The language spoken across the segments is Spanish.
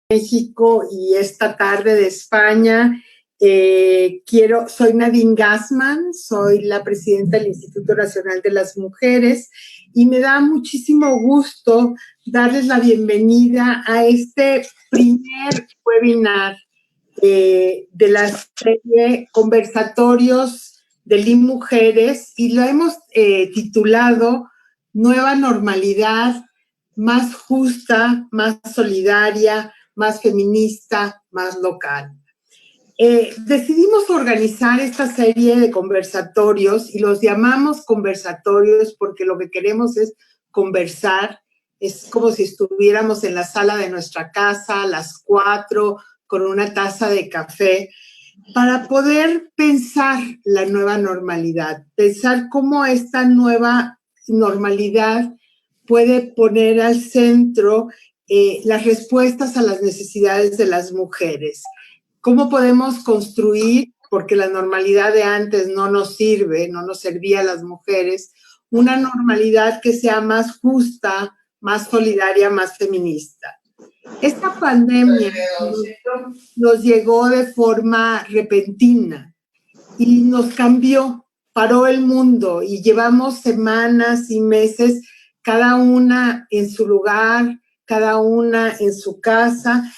México y esta tarde de España. Soy Nadine Gassman, soy la presidenta del Instituto Nacional de las Mujeres y me da muchísimo gusto darles la bienvenida a este primer webinar de la serie Conversatorios de LIM Mujeres, y lo hemos titulado Nueva Normalidad, más justa, más solidaria, más feminista, más local. Decidimos organizar esta serie de conversatorios y los llamamos conversatorios porque lo que queremos es conversar. Es como si estuviéramos en la sala de nuestra casa a las 4 con una taza de café para poder pensar la nueva normalidad, pensar cómo esta nueva normalidad puede poner al centro las respuestas a las necesidades de las mujeres. ¿Cómo podemos construir, porque la normalidad de antes no nos sirve, no nos servía a las mujeres, una normalidad que sea más justa, más solidaria, más feminista? Esta pandemia nos llegó de forma repentina y nos cambió, paró el mundo y llevamos semanas y meses, cada una en su lugar, cada una en su casa,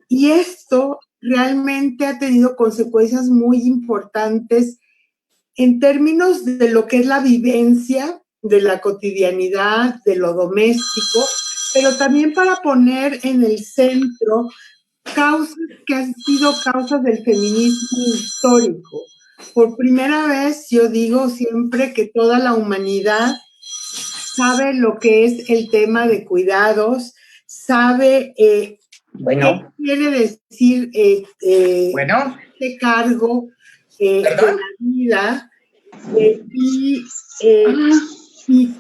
y esto realmente ha tenido consecuencias muy importantes en términos de lo que es la vivencia de la cotidianidad, de lo doméstico, pero también para poner en el centro causas que han sido causas del feminismo histórico. Por primera vez, yo digo siempre que toda la humanidad sabe lo que es el tema de cuidados, sabe qué quiere decir este cargo de la vida y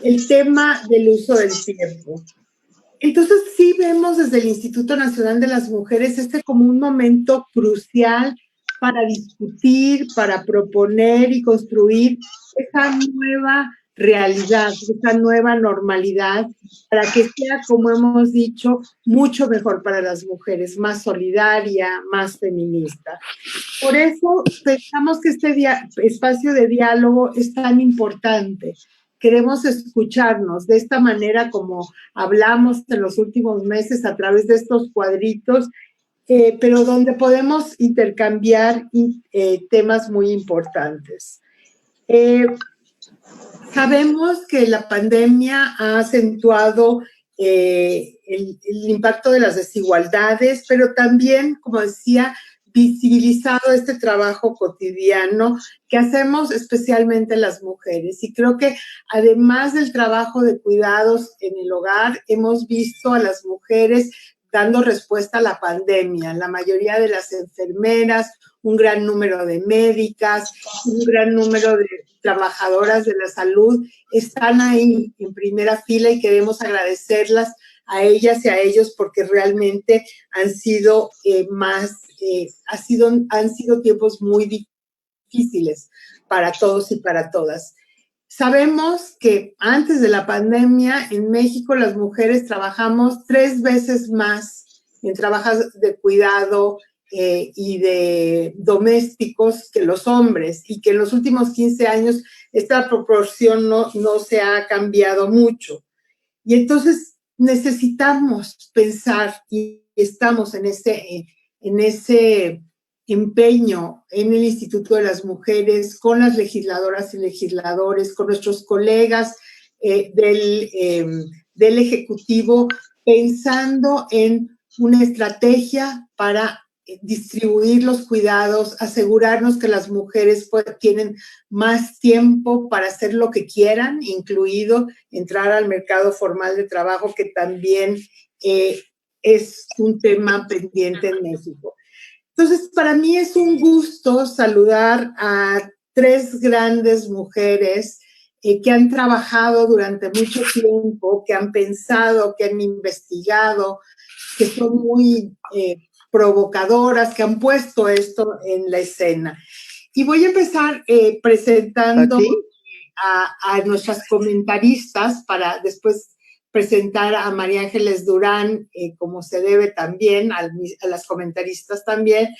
el tema del uso del tiempo. Entonces sí vemos desde el Instituto Nacional de las Mujeres como un momento crucial para discutir, para proponer y construir esa nueva realidad, esa nueva normalidad, para que sea, como hemos dicho, mucho mejor para las mujeres, más solidaria, más feminista. Por eso pensamos que este espacio de diálogo es tan importante. Queremos escucharnos de esta manera como hablamos en los últimos meses a través de estos cuadritos, pero donde podemos intercambiar temas muy importantes. Sabemos que la pandemia ha acentuado el impacto de las desigualdades, pero también, como decía, visibilizado este trabajo cotidiano que hacemos especialmente las mujeres. Y creo que además del trabajo de cuidados en el hogar, hemos visto a las mujeres dando respuesta a la pandemia. La mayoría de las enfermeras, un gran número de médicas, un gran número de trabajadoras de la salud están ahí en primera fila y queremos agradecerlas a ellas y a ellos porque realmente han sido han sido tiempos muy difíciles para todos y para todas. Sabemos que antes de la pandemia en México las mujeres trabajamos 3 veces más en trabajos de cuidado y de domésticos que los hombres, y que en los últimos 15 años esta proporción no se ha cambiado mucho. Y entonces necesitamos pensar, y estamos en ese empeño en el Instituto de las Mujeres, con las legisladoras y legisladores, con nuestros colegas del Ejecutivo, pensando en una estrategia para distribuir los cuidados, asegurarnos que las mujeres tienen más tiempo para hacer lo que quieran, incluido entrar al mercado formal de trabajo, que también es un tema pendiente en México. Entonces, para mí es un gusto saludar a 3 grandes mujeres que han trabajado durante mucho tiempo, que han pensado, que han investigado, que son muy provocadoras, que han puesto esto en la escena. Y voy a empezar presentando a nuestras comentaristas para después presentar a María Ángeles Durán, como se debe también, a las comentaristas también,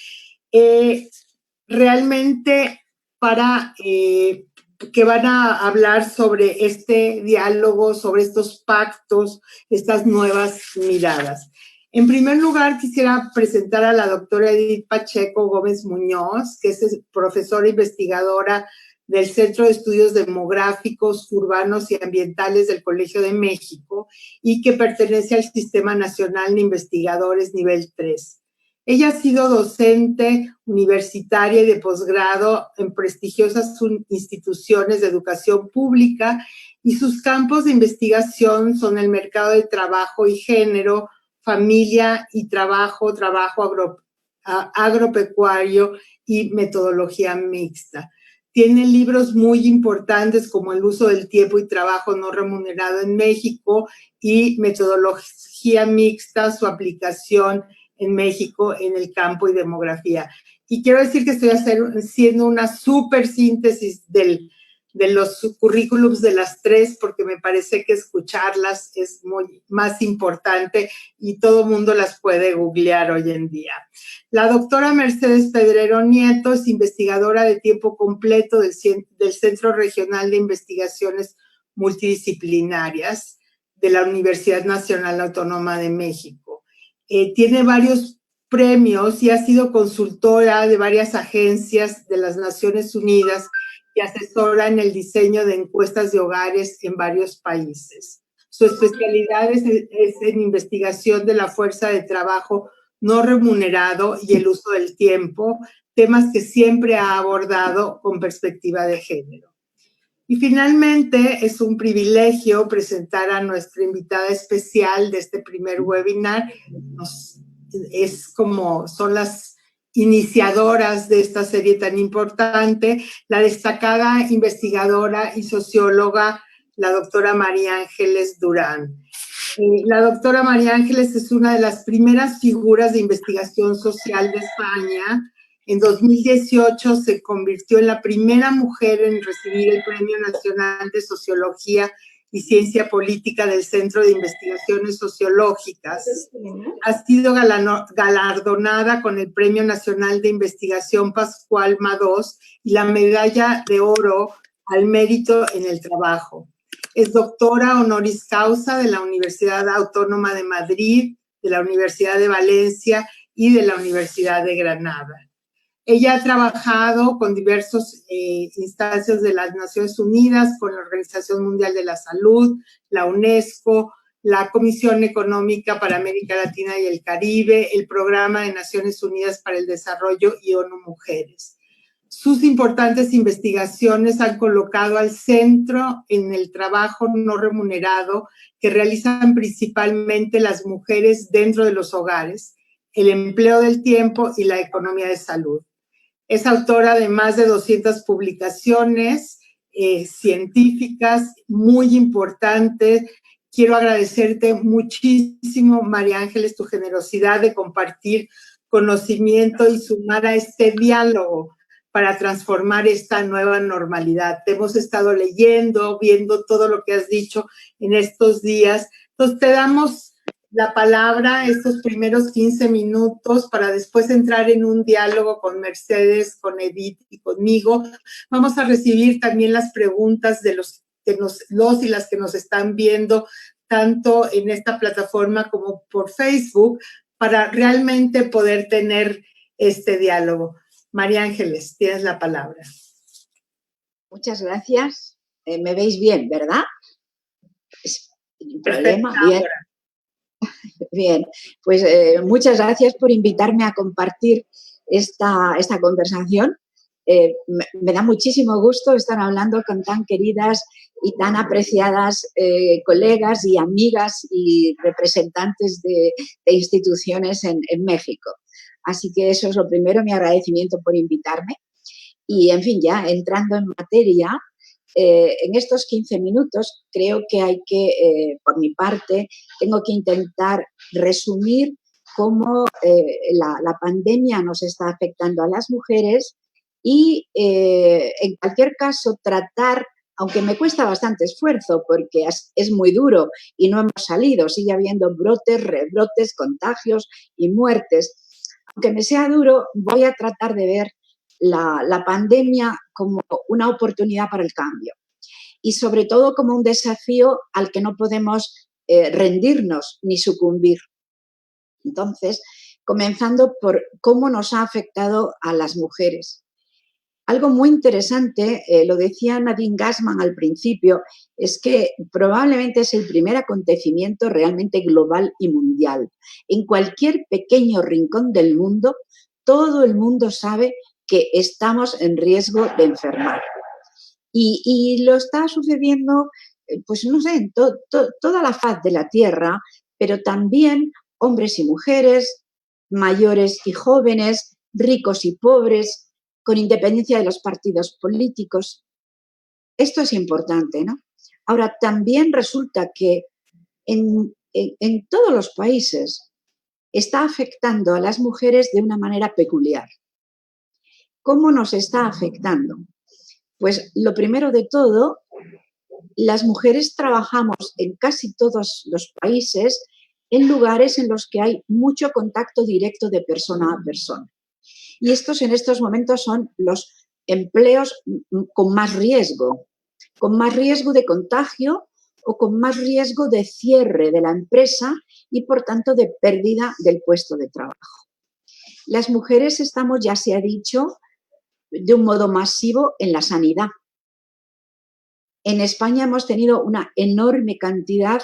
realmente para que van a hablar sobre este diálogo, sobre estos pactos, estas nuevas miradas. En primer lugar, quisiera presentar a la doctora Edith Pacheco Gómez Muñoz, que es profesora investigadora del Centro de Estudios Demográficos, Urbanos y Ambientales del Colegio de México y que pertenece al Sistema Nacional de Investigadores Nivel 3. Ella ha sido docente universitaria y de posgrado en prestigiosas instituciones de educación pública y sus campos de investigación son el mercado de trabajo y género, familia y trabajo agropecuario y metodología mixta. Tiene libros muy importantes como El uso del tiempo y trabajo no remunerado en México y Metodología mixta, su aplicación en México en el campo y demografía. Y quiero decir que estoy haciendo una súper síntesis de los currículums de las tres, porque me parece que escucharlas es muy más importante y todo el mundo las puede googlear hoy en día. La doctora Mercedes Pedrero Nieto es investigadora de tiempo completo del Centro Regional de Investigaciones Multidisciplinarias de la Universidad Nacional Autónoma de México. Tiene varios premios y ha sido consultora de varias agencias de las Naciones Unidas y asesora en el diseño de encuestas de hogares en varios países. Su especialidad es en investigación de la fuerza de trabajo no remunerado y el uso del tiempo, temas que siempre ha abordado con perspectiva de género. Y finalmente, es un privilegio presentar a nuestra invitada especial de este primer webinar. Son las iniciadoras de esta serie tan importante, la destacada investigadora y socióloga, la doctora María Ángeles Durán. La doctora María Ángeles es una de las primeras figuras de investigación social de España. En 2018 se convirtió en la primera mujer en recibir el Premio Nacional de Sociología y Ciencia Política del Centro de Investigaciones Sociológicas. Ha sido galardonada con el Premio Nacional de Investigación Pascual Madós y la Medalla de Oro al Mérito en el Trabajo. Es doctora honoris causa de la Universidad Autónoma de Madrid, de la Universidad de Valencia y de la Universidad de Granada. Ella ha trabajado con diversas instancias de las Naciones Unidas, con la Organización Mundial de la Salud, la UNESCO, la Comisión Económica para América Latina y el Caribe, el Programa de Naciones Unidas para el Desarrollo y ONU Mujeres. Sus importantes investigaciones han colocado al centro en el trabajo no remunerado que realizan principalmente las mujeres dentro de los hogares, el empleo del tiempo y la economía de salud. Es autora de más de 200 publicaciones científicas muy importantes. Quiero agradecerte muchísimo, María Ángeles, tu generosidad de compartir conocimiento y sumar a este diálogo para transformar esta nueva normalidad. Te hemos estado leyendo, viendo todo lo que has dicho en estos días. Entonces, te damos la palabra estos primeros 15 minutos para después entrar en un diálogo con Mercedes, con Edith y conmigo. Vamos a recibir también las preguntas de los y las que nos están viendo tanto en esta plataforma como por Facebook para realmente poder tener este diálogo. María Ángeles, tienes la palabra. Muchas gracias. ¿Me veis bien, verdad? ¿Sin problema? Bien. Bien, pues muchas gracias por invitarme a compartir esta conversación. Me da muchísimo gusto estar hablando con tan queridas y tan apreciadas colegas y amigas y representantes de instituciones en México. Así que eso es lo primero, mi agradecimiento por invitarme. Y, en fin, ya entrando en materia, en estos 15 minutos creo que hay que, por mi parte, tengo que intentar resumir cómo la pandemia nos está afectando a las mujeres y, en cualquier caso, tratar aunque me cuesta bastante esfuerzo porque es muy duro y no hemos salido, sigue habiendo brotes, rebrotes, contagios y muertes. Aunque me sea duro, voy a tratar de ver la pandemia como una oportunidad para el cambio y sobre todo como un desafío al que no podemos rendirnos ni sucumbir. Entonces, comenzando por cómo nos ha afectado a las mujeres. Algo muy interesante, lo decía Nadine Gassman al principio, es que probablemente es el primer acontecimiento realmente global y mundial. En cualquier pequeño rincón del mundo, todo el mundo sabe que estamos en riesgo de enfermar. Y lo está sucediendo, pues no sé, en toda la faz de la Tierra, pero también hombres y mujeres, mayores y jóvenes, ricos y pobres, con independencia de los partidos políticos. Esto es importante, ¿no? Ahora, también resulta que en todos los países está afectando a las mujeres de una manera peculiar. ¿Cómo nos está afectando? Pues lo primero de todo, las mujeres trabajamos en casi todos los países en lugares en los que hay mucho contacto directo de persona a persona. Y estos en estos momentos son los empleos con más riesgo de contagio o con más riesgo de cierre de la empresa y, por tanto, de pérdida del puesto de trabajo. Las mujeres estamos, ya se ha dicho, de un modo masivo en la sanidad. En España hemos tenido una enorme cantidad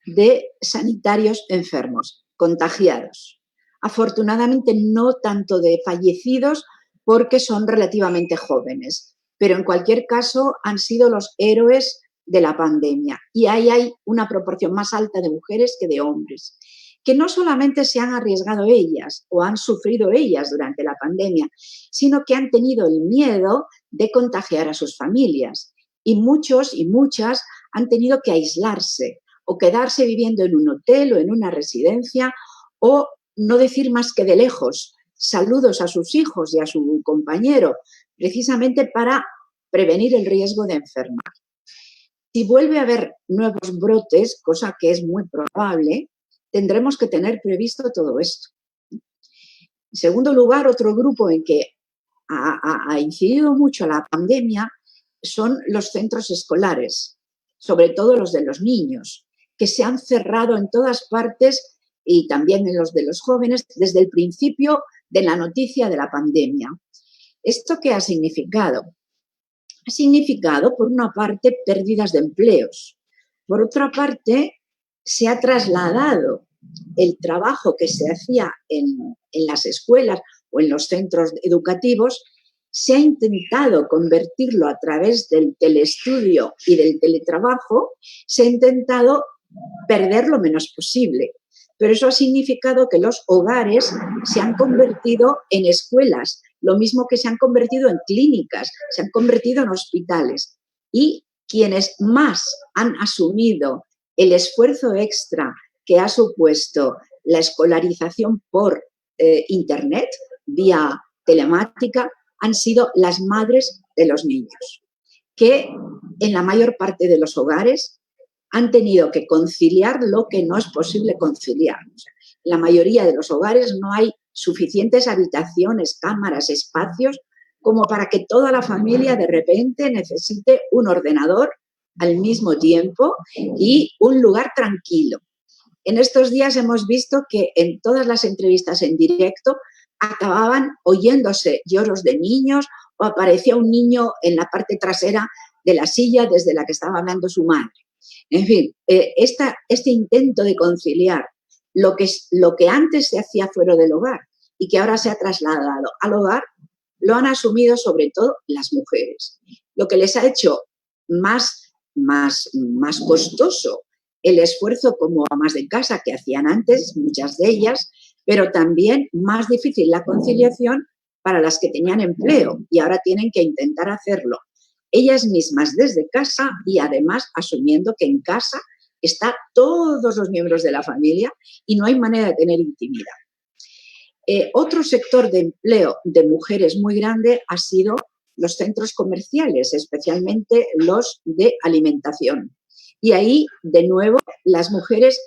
de sanitarios enfermos, contagiados. Afortunadamente, no tanto de fallecidos porque son relativamente jóvenes, pero en cualquier caso han sido los héroes de la pandemia. Y ahí hay una proporción más alta de mujeres que de hombres, que no solamente se han arriesgado ellas o han sufrido ellas durante la pandemia, sino que han tenido el miedo de contagiar a sus familias. Y muchos y muchas han tenido que aislarse o quedarse viviendo en un hotel o en una residencia o no decir más que de lejos saludos a sus hijos y a su compañero, precisamente para prevenir el riesgo de enfermar. Si vuelve a haber nuevos brotes, cosa que es muy probable, tendremos que tener previsto todo esto. En segundo lugar, otro grupo en que ha incidido mucho la pandemia son los centros escolares, sobre todo los de los niños, que se han cerrado en todas partes y también en los de los jóvenes desde el principio de la noticia de la pandemia. ¿Esto qué ha significado? Ha significado, por una parte, pérdidas de empleos. Por otra parte, se ha trasladado el trabajo que se hacía en las escuelas o en los centros educativos, se ha intentado convertirlo a través del teleestudio y del teletrabajo, se ha intentado perder lo menos posible. Pero eso ha significado que los hogares se han convertido en escuelas, lo mismo que se han convertido en clínicas, se han convertido en hospitales. Y quienes más han asumido el esfuerzo extra que ha supuesto la escolarización por Internet, vía telemática, han sido las madres de los niños, que en la mayor parte de los hogares han tenido que conciliar lo que no es posible conciliar. O sea, en la mayoría de los hogares no hay suficientes habitaciones, cámaras, espacios como para que toda la familia de repente necesite un ordenador al mismo tiempo y un lugar tranquilo. En estos días hemos visto que en todas las entrevistas en directo acababan oyéndose lloros de niños o aparecía un niño en la parte trasera de la silla desde la que estaba hablando su madre. En fin, este intento de conciliar lo que antes se hacía fuera del hogar y que ahora se ha trasladado al hogar, lo han asumido sobre todo las mujeres. Lo que les ha hecho más costoso el esfuerzo como amas de casa que hacían antes, muchas de ellas, pero también más difícil la conciliación para las que tenían empleo y ahora tienen que intentar hacerlo ellas mismas desde casa y además asumiendo que en casa están todos los miembros de la familia y no hay manera de tener intimidad. Otro sector de empleo de mujeres muy grande ha sido los centros comerciales, especialmente los de alimentación. Y ahí, de nuevo, las mujeres,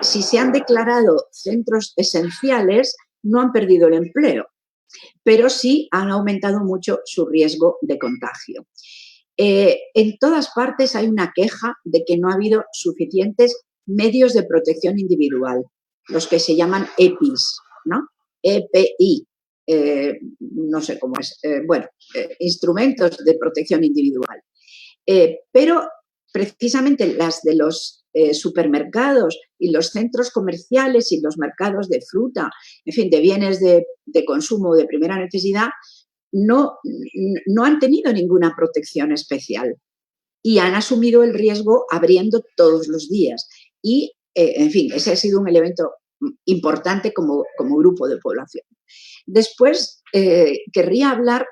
si se han declarado centros esenciales, no han perdido el empleo, pero sí han aumentado mucho su riesgo de contagio. En todas partes hay una queja de que no ha habido suficientes medios de protección individual, los que se llaman EPIs, ¿no? EPI, no sé cómo es, instrumentos de protección individual. Pero precisamente las de los supermercados y los centros comerciales y los mercados de fruta, en fin, de bienes de consumo de primera necesidad, no han tenido ninguna protección especial y han asumido el riesgo abriendo todos los días. Y, en fin, ese ha sido un elemento importante como grupo de población. Después, querría hablar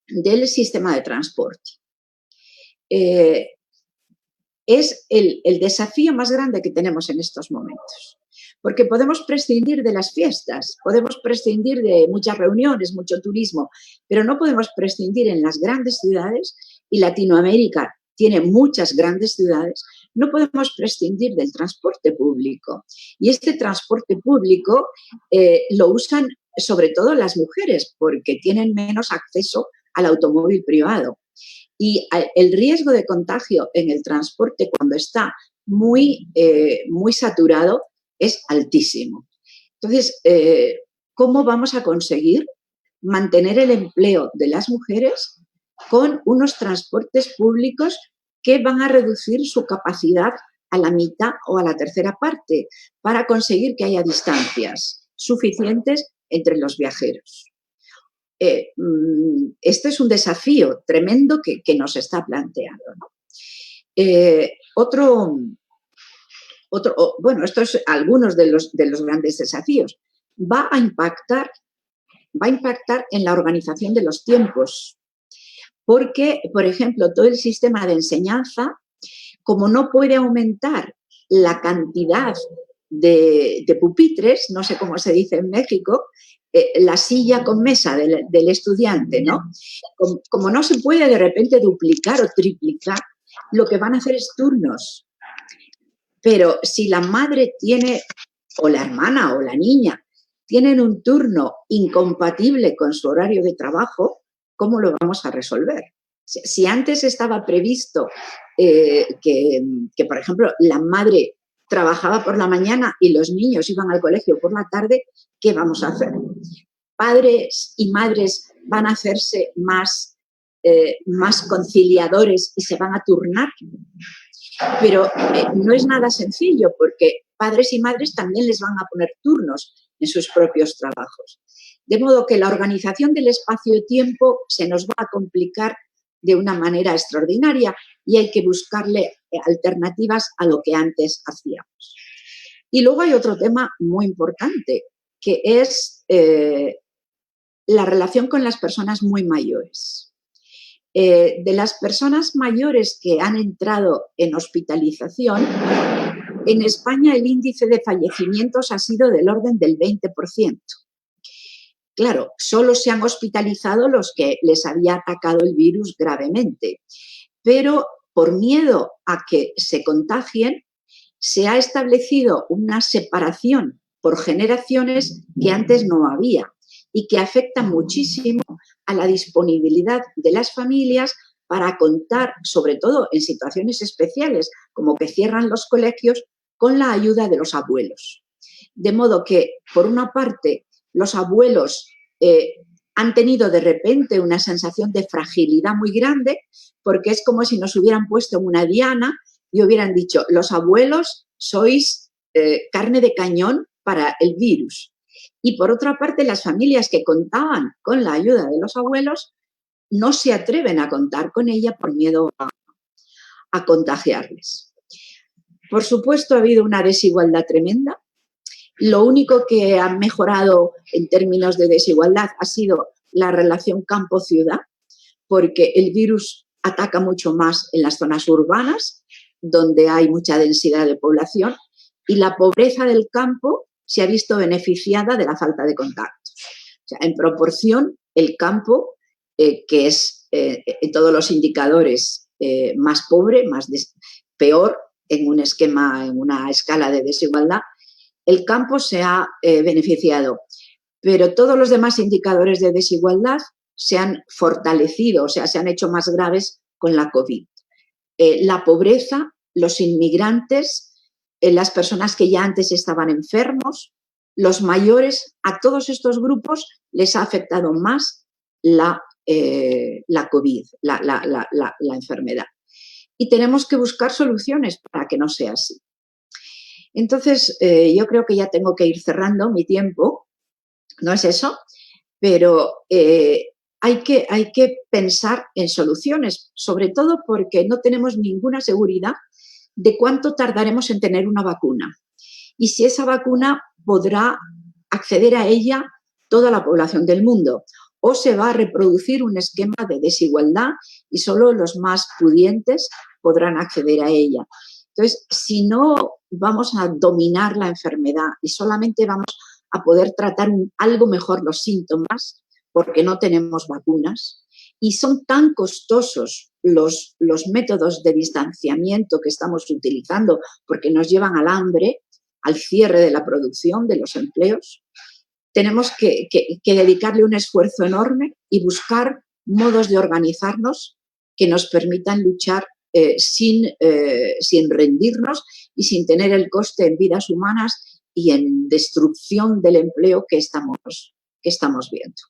del sistema de transporte. Es el desafío más grande que tenemos en estos momentos. Porque podemos prescindir de las fiestas, podemos prescindir de muchas reuniones, mucho turismo, pero no podemos prescindir en las grandes ciudades, y Latinoamérica tiene muchas grandes ciudades, no podemos prescindir del transporte público. Y este transporte público lo usan sobre todo las mujeres porque tienen menos acceso al automóvil privado. Y el riesgo de contagio en el transporte cuando está muy saturado es altísimo. Entonces, ¿cómo vamos a conseguir mantener el empleo de las mujeres con unos transportes públicos que van a reducir su capacidad a la mitad o a la tercera parte para conseguir que haya distancias suficientes entre los viajeros? Este es un desafío tremendo que nos está planteando, ¿no? Estos son algunos de los grandes desafíos. Va a impactar en la organización de los tiempos, porque, por ejemplo, todo el sistema de enseñanza, como no puede aumentar la cantidad de pupitres, no sé cómo se dice en México, la silla con mesa del estudiante, ¿no? Como no se puede de repente duplicar o triplicar, lo que van a hacer es turnos. Pero si la madre tiene, o la hermana o la niña, tienen un turno incompatible con su horario de trabajo, ¿cómo lo vamos a resolver? Si antes estaba previsto que, por ejemplo, la madre trabajaba por la mañana y los niños iban al colegio por la tarde, ¿qué vamos a hacer? Padres y madres van a hacerse más conciliadores y se van a turnar. Pero no es nada sencillo porque padres y madres también les van a poner turnos en sus propios trabajos. De modo que la organización del espacio-tiempo se nos va a complicar de una manera extraordinaria y hay que buscarle alternativas a lo que antes hacíamos. Y luego hay otro tema muy importante, que es la relación con las personas muy mayores. De las personas mayores que han entrado en hospitalización, en España el índice de fallecimientos ha sido del orden del 20%. Claro, solo se han hospitalizado los que les había atacado el virus gravemente, pero por miedo a que se contagien, se ha establecido una separación por generaciones que antes no había y que afecta muchísimo a la disponibilidad de las familias para contar, sobre todo en situaciones especiales, como que cierran los colegios, con la ayuda de los abuelos. De modo que, por una parte, los abuelos han tenido de repente una sensación de fragilidad muy grande, porque es como si nos hubieran puesto en una diana y hubieran dicho, los abuelos sois carne de cañón para el virus. Y por otra parte, las familias que contaban con la ayuda de los abuelos no se atreven a contar con ella por miedo a contagiarles. Por supuesto, ha habido una desigualdad tremenda. Lo único que ha mejorado en términos de desigualdad ha sido la relación campo-ciudad, porque el virus ataca mucho más en las zonas urbanas, donde hay mucha densidad de población, y la pobreza del campo se ha visto beneficiada de la falta de contactos. O sea, en proporción, el campo que es en todos los indicadores más pobre, peor en un esquema, en una escala de desigualdad, el campo se ha beneficiado. Pero todos los demás indicadores de desigualdad se han fortalecido, o sea, se han hecho más graves con la COVID. La pobreza, los inmigrantes, las personas que ya antes estaban enfermos, los mayores, a todos estos grupos les ha afectado más la COVID, la enfermedad. Y tenemos que buscar soluciones para que no sea así. Entonces, yo creo que ya tengo que ir cerrando mi tiempo, no es eso, pero hay que pensar en soluciones, sobre todo porque no tenemos ninguna seguridad de cuánto tardaremos en tener una vacuna y si esa vacuna podrá acceder a ella toda la población del mundo o se va a reproducir un esquema de desigualdad y solo los más pudientes podrán acceder a ella. Entonces, si no vamos a dominar la enfermedad y solamente vamos a poder tratar algo mejor los síntomas, porque no tenemos vacunas, y son tan costosos los métodos de distanciamiento que estamos utilizando, porque nos llevan al hambre, al cierre de la producción, de los empleos, tenemos que dedicarle un esfuerzo enorme y buscar modos de organizarnos que nos permitan luchar sin rendirnos y sin tener el coste en vidas humanas y en destrucción del empleo que estamos viendo.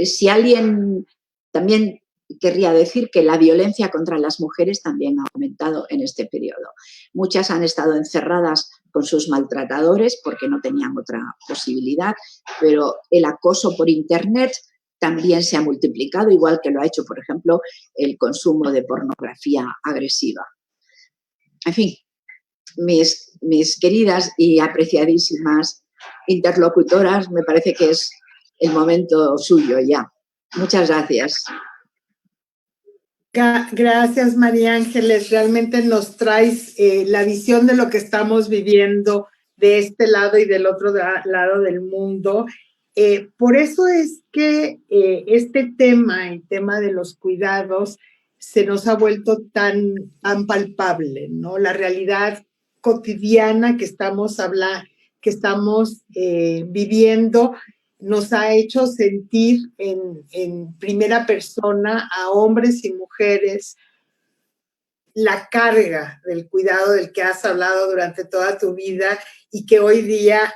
Si alguien también querría decir que la violencia contra las mujeres también ha aumentado en este periodo. Muchas han estado encerradas con sus maltratadores porque no tenían otra posibilidad, pero el acoso por Internet también se ha multiplicado, igual que lo ha hecho, por ejemplo, el consumo de pornografía agresiva. En fin, mis queridas y apreciadísimas interlocutoras, me parece que es el momento suyo ya. Muchas gracias. Gracias, María Ángeles. Realmente nos traes la visión de lo que estamos viviendo de este lado y del otro lado del mundo. Por eso es que este tema, el tema de los cuidados, se nos ha vuelto tan palpable, ¿no? La realidad cotidiana que estamos viviendo nos ha hecho sentir en primera persona a hombres y mujeres la carga del cuidado del que has hablado durante toda tu vida y que hoy día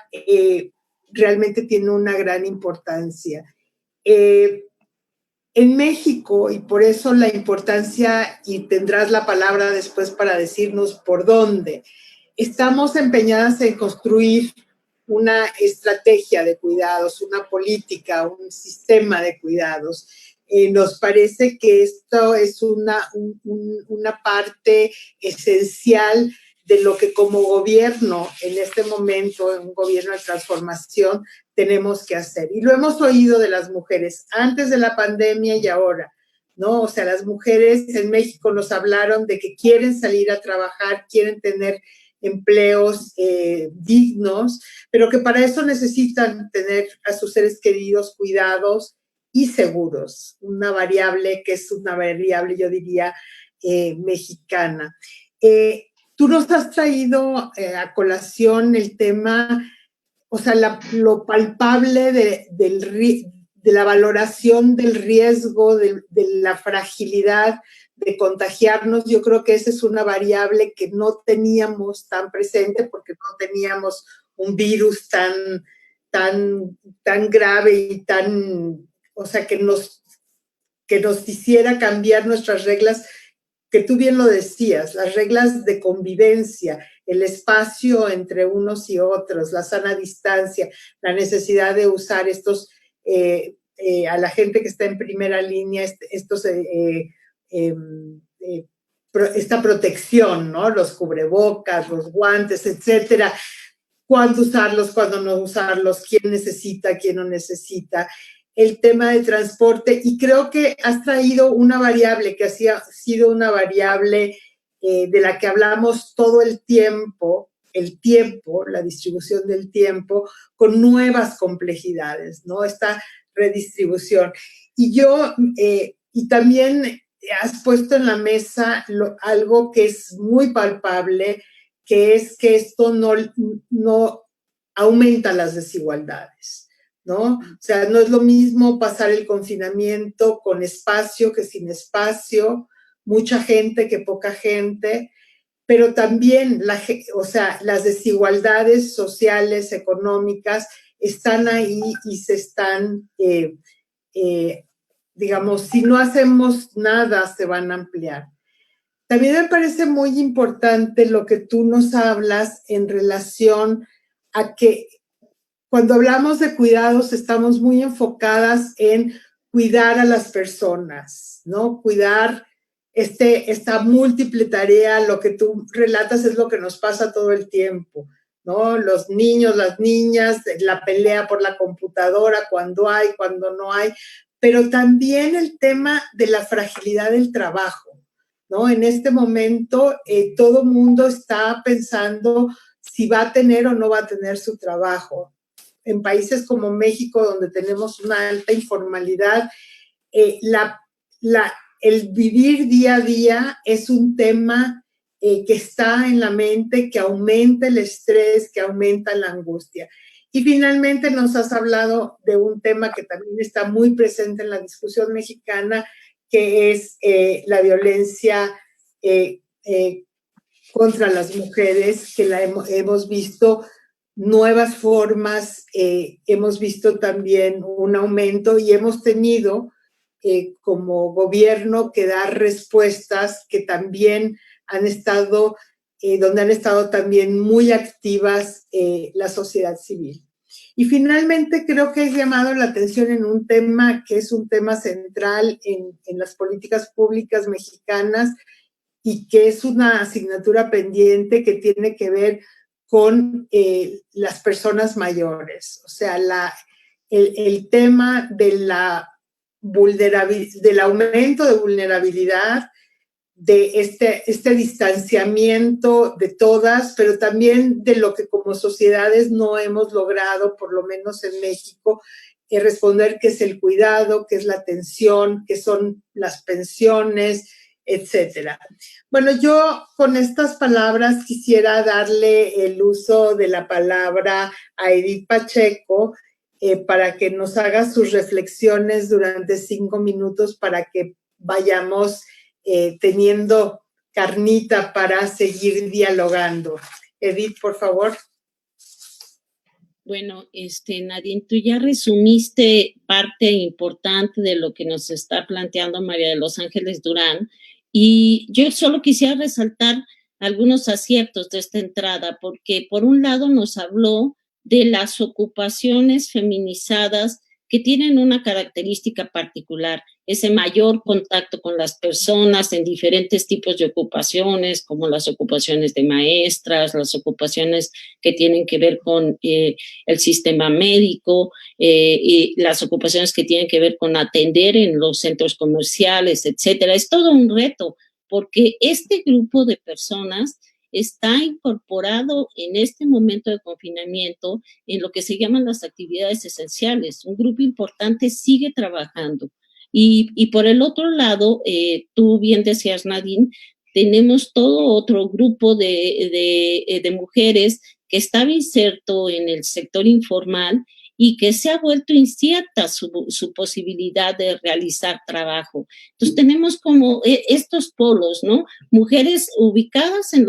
realmente tiene una gran importancia. En México, y por eso la importancia, y tendrás la palabra después para decirnos por dónde, estamos empeñadas en construir una estrategia de cuidados, una política, un sistema de cuidados. Nos parece que esto es una parte esencial de lo que como gobierno, en este momento, un gobierno de transformación, tenemos que hacer. Y lo hemos oído de las mujeres antes de la pandemia y ahora, ¿no? O sea, las mujeres en México nos hablaron de que quieren salir a trabajar, quieren tener empleos dignos, pero que para eso necesitan tener a sus seres queridos cuidados y seguros, una variable que es una variable, yo diría, mexicana. Tú nos has traído a colación el tema, o sea, lo palpable de la valoración del riesgo, de la fragilidad de contagiarnos. Yo creo que esa es una variable que no teníamos tan presente porque no teníamos un virus tan grave y o sea, que nos hiciera cambiar nuestras reglas, que tú bien lo decías, las reglas de convivencia, el espacio entre unos y otros, la sana distancia, la necesidad de usar estos, a la gente que está en primera línea, esta protección, ¿no? Los cubrebocas, los guantes, etcétera. Cuándo usarlos, cuándo no usarlos, quién necesita, quién no necesita. El tema de transporte, y creo que has traído una variable que ha sido una variable de la que hablamos todo el tiempo, la distribución del tiempo, con nuevas complejidades, ¿no? Esta redistribución. Y también has puesto en la mesa algo que es muy palpable, que es que esto no aumenta las desigualdades, ¿no? O sea, no es lo mismo pasar el confinamiento con espacio que sin espacio, mucha gente que poca gente, pero también las desigualdades sociales, económicas, están ahí y se están, digamos, si no hacemos nada, se van a ampliar. También me parece muy importante lo que tú nos hablas en relación a que cuando hablamos de cuidados estamos muy enfocadas en cuidar a las personas, ¿no? Cuidar esta múltiple tarea, lo que tú relatas es lo que nos pasa todo el tiempo, ¿no? Los niños, las niñas, la pelea por la computadora, cuando hay, cuando no hay, pero también el tema de la fragilidad del trabajo, ¿no? En este momento todo mundo está pensando si va a tener o no va a tener su trabajo. En países como México, donde tenemos una alta informalidad, el vivir día a día es un tema que está en la mente, que aumenta el estrés, que aumenta la angustia. Y finalmente nos has hablado de un tema que también está muy presente en la discusión mexicana, que es la violencia contra las mujeres, que la hemos visto nuevas formas, hemos visto también un aumento y hemos tenido como gobierno que dar respuestas que también han estado, donde han estado también muy activas la sociedad civil. Y finalmente creo que has llamado la atención en un tema que es un tema central en las políticas públicas mexicanas y que es una asignatura pendiente que tiene que ver con las personas mayores. O sea, el tema de del aumento de vulnerabilidad, de este distanciamiento de todas, pero también de lo que como sociedades no hemos logrado, por lo menos en México, responder, que es el cuidado, que es la atención, que son las pensiones, etcétera. Bueno, yo con estas palabras quisiera darle el uso de la palabra a Edith Pacheco para que nos haga sus reflexiones durante 5 minutos para que vayamos teniendo carnita para seguir dialogando. Edith, por favor. Bueno, Nadine, tú ya resumiste parte importante de lo que nos está planteando María de los Ángeles Durán, y yo solo quisiera resaltar algunos aciertos de esta entrada, porque por un lado nos habló de las ocupaciones feminizadas que tienen una característica particular, ese mayor contacto con las personas en diferentes tipos de ocupaciones, como las ocupaciones de maestras, las ocupaciones que tienen que ver con el sistema médico, y las ocupaciones que tienen que ver con atender en los centros comerciales, etcétera. Es todo un reto, porque este grupo de personas está incorporado en este momento de confinamiento en lo que se llaman las actividades esenciales. Un grupo importante sigue trabajando. Y por el otro lado, tú bien decías, Nadine, tenemos todo otro grupo de mujeres que estaba inserto en el sector informal y que se ha vuelto incierta su posibilidad de realizar trabajo. Entonces tenemos como estos polos, ¿no? Mujeres ubicadas en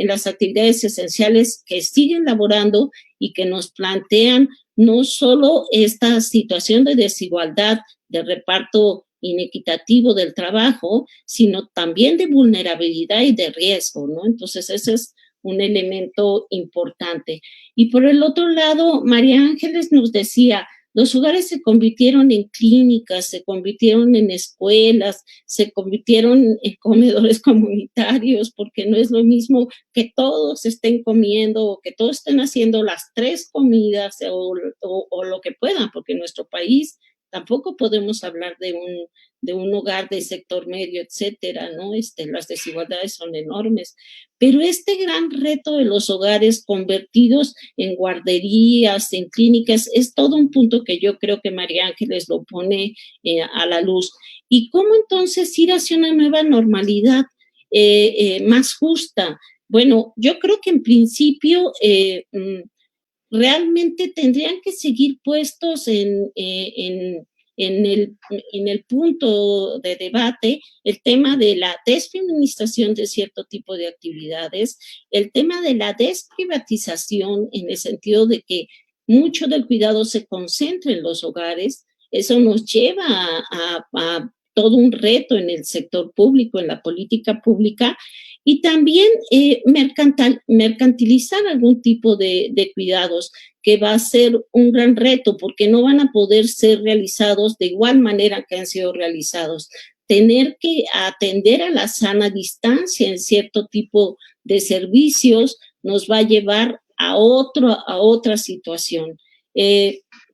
las actividades esenciales que siguen laborando y que nos plantean no solo esta situación de desigualdad, de reparto inequitativo del trabajo, sino también de vulnerabilidad y de riesgo, ¿no? Entonces ese es un elemento importante. Y por el otro lado, María Ángeles nos decía, los hogares se convirtieron en clínicas, se convirtieron en escuelas, se convirtieron en comedores comunitarios, porque no es lo mismo que todos estén comiendo o que todos estén haciendo las 3 comidas o lo que puedan, porque en nuestro país Tampoco podemos hablar de un hogar de sector medio, etcétera, ¿no? Las desigualdades son enormes. Pero este gran reto de los hogares convertidos en guarderías, en clínicas, es todo un punto que yo creo que María Ángeles lo pone a la luz. ¿Y cómo entonces ir hacia una nueva normalidad más justa? Bueno, yo creo que en principio realmente tendrían que seguir puestos en el punto de debate el tema de la desfeminización de cierto tipo de actividades, el tema de la desprivatización en el sentido de que mucho del cuidado se concentra en los hogares. Eso nos lleva a todo un reto en el sector público, en la política pública, y también mercantilizar algún tipo de cuidados, que va a ser un gran reto porque no van a poder ser realizados de igual manera que han sido realizados. Tener que atender a la sana distancia en cierto tipo de servicios nos va a llevar a otra situación.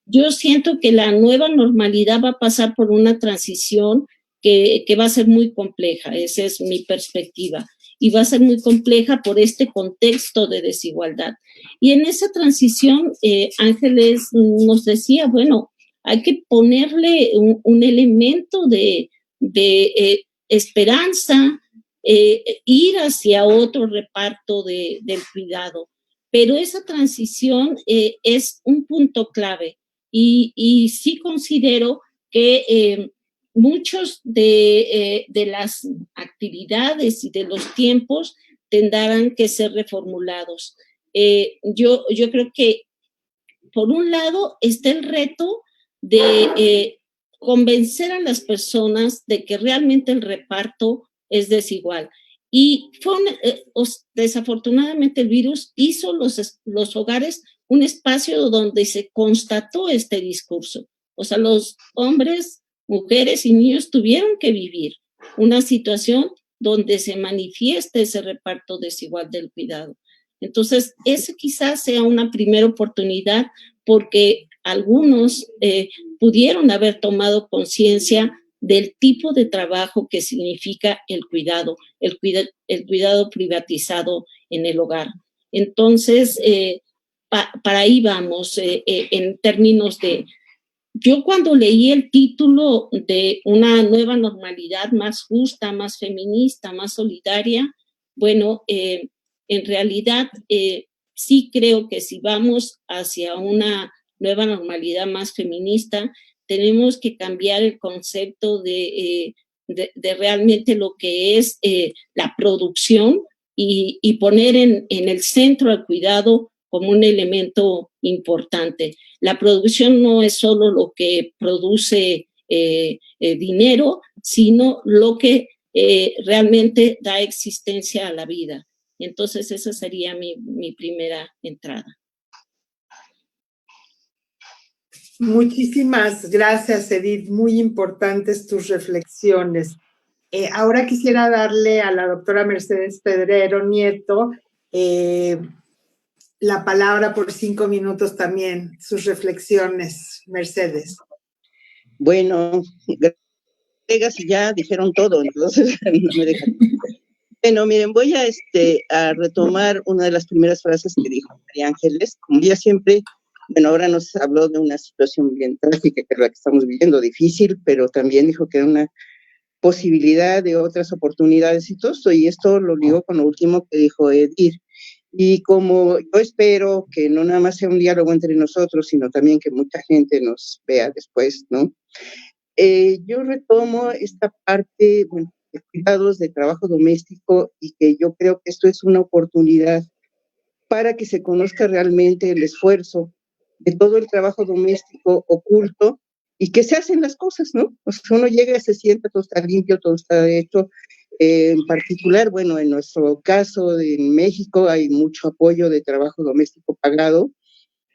Yo siento que la nueva normalidad va a pasar por una transición que va a ser muy compleja, esa es mi perspectiva, y va a ser muy compleja por este contexto de desigualdad. Y en esa transición, Ángeles nos decía, bueno, hay que ponerle un elemento de esperanza, ir hacia otro reparto del cuidado. Pero esa transición es un punto clave y sí considero que muchos de las actividades y de los tiempos tendrán que ser reformulados. Yo creo que, por un lado, está el reto de convencer a las personas de que realmente el reparto es desigual. Y desafortunadamente el virus hizo los hogares un espacio donde se constató este discurso. O sea, los hombres, mujeres y niños tuvieron que vivir una situación donde se manifiesta ese reparto desigual del cuidado. Entonces, ese quizás sea una primera oportunidad porque algunos pudieron haber tomado conciencia del tipo de trabajo que significa el cuidado privatizado en el hogar. Entonces, para ahí vamos en términos de... Yo cuando leí el título de una nueva normalidad más justa, más feminista, más solidaria, bueno, en realidad sí creo que si vamos hacia una nueva normalidad más feminista, tenemos que cambiar el concepto de realmente lo que es la producción y poner en el centro al cuidado como un elemento importante. La producción no es solo lo que produce dinero, sino lo que realmente da existencia a la vida. Entonces, esa sería mi primera entrada. Muchísimas gracias, Edith. Muy importantes tus reflexiones. Ahora quisiera darle a la doctora Mercedes Pedrero Nieto la palabra por 5 minutos también, sus reflexiones, Mercedes. Bueno, colegas ya dijeron todo, entonces no me dejan. Bueno, miren, voy a retomar una de las primeras frases que dijo María Ángeles. Como ya siempre, bueno, ahora nos habló de una situación bien trágica, que es la que estamos viviendo, difícil, pero también dijo que era una posibilidad de otras oportunidades y todo esto, y esto lo ligo con lo último que dijo Edith. Y como yo espero que no nada más sea un diálogo entre nosotros, sino también que mucha gente nos vea después, ¿no? Yo retomo esta parte, bueno, de cuidados, de trabajo doméstico, y que yo creo que esto es una oportunidad para que se conozca realmente el esfuerzo de todo el trabajo doméstico oculto y que se hacen las cosas, ¿no? O sea, uno llega y se sienta, todo está limpio, todo está hecho. En particular, bueno, en nuestro caso en México hay mucho apoyo de trabajo doméstico pagado,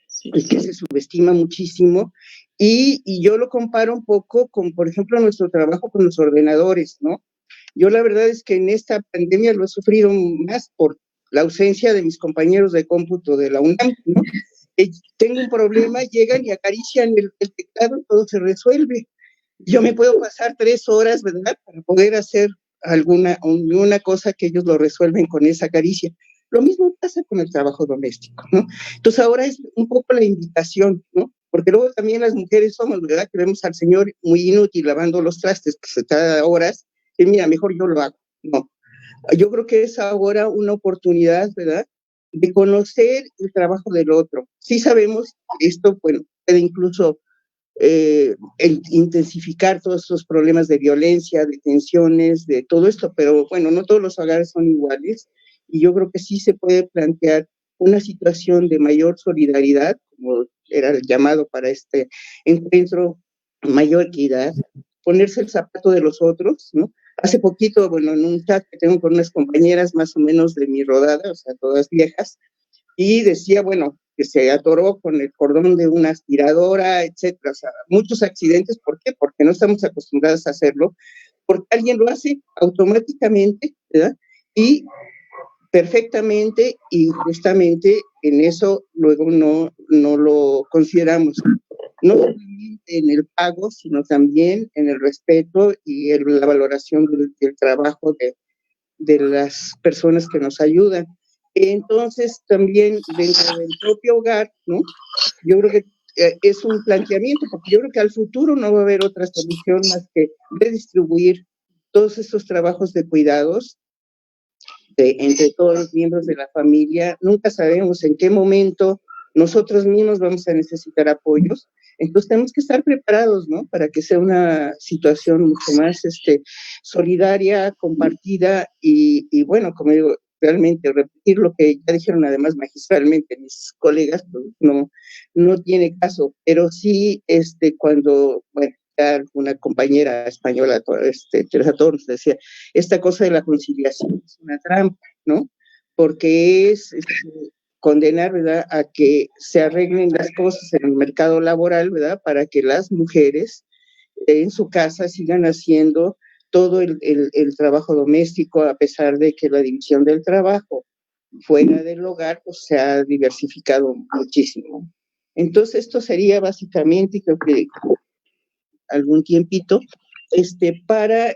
sí, y que se subestima muchísimo, y yo lo comparo un poco con, por ejemplo, nuestro trabajo con los ordenadores, ¿no? Yo la verdad es que en esta pandemia lo he sufrido más por la ausencia de mis compañeros de cómputo de la UNAM, ¿no? tengo un problema, llegan y acarician el teclado y todo se resuelve. Yo me puedo pasar 3 horas, ¿verdad?, para poder hacer una cosa que ellos lo resuelven con esa caricia. Lo mismo pasa con el trabajo doméstico, ¿no? Entonces ahora es un poco la invitación, ¿no? Porque luego también las mujeres somos, ¿verdad?, que vemos al señor muy inútil lavando los trastes, que se tarda horas, y mira, mejor yo lo hago. No. Yo creo que es ahora una oportunidad, ¿verdad?, de conocer el trabajo del otro. Sí sabemos que esto, bueno, puede incluso intensificar todos estos problemas de violencia, de tensiones, de todo esto, pero bueno, no todos los hogares son iguales y yo creo que sí se puede plantear una situación de mayor solidaridad, como era el llamado para este encuentro, mayor equidad, ponerse el zapato de los otros, ¿no? Hace poquito, bueno, en un chat que tengo con unas compañeras más o menos de mi rodada, o sea, todas viejas, y decía, bueno, que se atoró con el cordón de una aspiradora, etcétera. O sea, muchos accidentes. ¿Por qué? Porque no estamos acostumbrados a hacerlo, porque alguien lo hace automáticamente, ¿verdad? Y perfectamente, y justamente en eso luego no lo consideramos. No solamente en el pago, sino también en el respeto y en la valoración del trabajo de las personas que nos ayudan. Entonces, también dentro del propio hogar, ¿no? Yo creo que es un planteamiento, porque yo creo que al futuro no va a haber otra solución más que redistribuir todos estos trabajos de cuidados entre todos los miembros de la familia. Nunca sabemos en qué momento nosotros mismos vamos a necesitar apoyos. Entonces tenemos que estar preparados, ¿no?, para que sea una situación mucho más solidaria, compartida y bueno, como digo, realmente repetir lo que ya dijeron además magistralmente mis colegas, pues no tiene caso, pero sí cuando, bueno, una compañera española, Teresa Torres, decía, esta cosa de la conciliación es una trampa, ¿no? Porque es condenar, ¿verdad?, a que se arreglen las cosas en el mercado laboral, ¿verdad?, para que las mujeres en su casa sigan haciendo todo el trabajo doméstico, a pesar de que la división del trabajo fuera del hogar pues, se ha diversificado muchísimo. Entonces, esto sería básicamente, creo que algún tiempito, para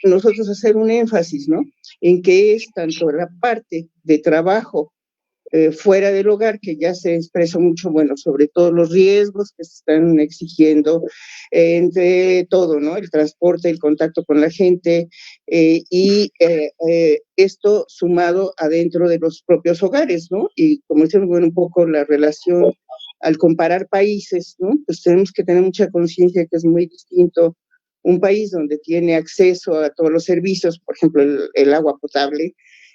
nosotros hacer un énfasis, ¿no?, en que es tanto la parte de trabajo fuera del hogar, que ya se expresó mucho, bueno, sobre todo los riesgos que se están exigiendo, entre todo, ¿no?, el transporte, el contacto con la gente, y esto sumado adentro de los propios hogares, ¿no? Y como decimos, bueno, un poco la relación al comparar países, ¿no?, pues tenemos que tener mucha conciencia que es muy distinto un país donde tiene acceso a todos los servicios, por ejemplo, el agua potable,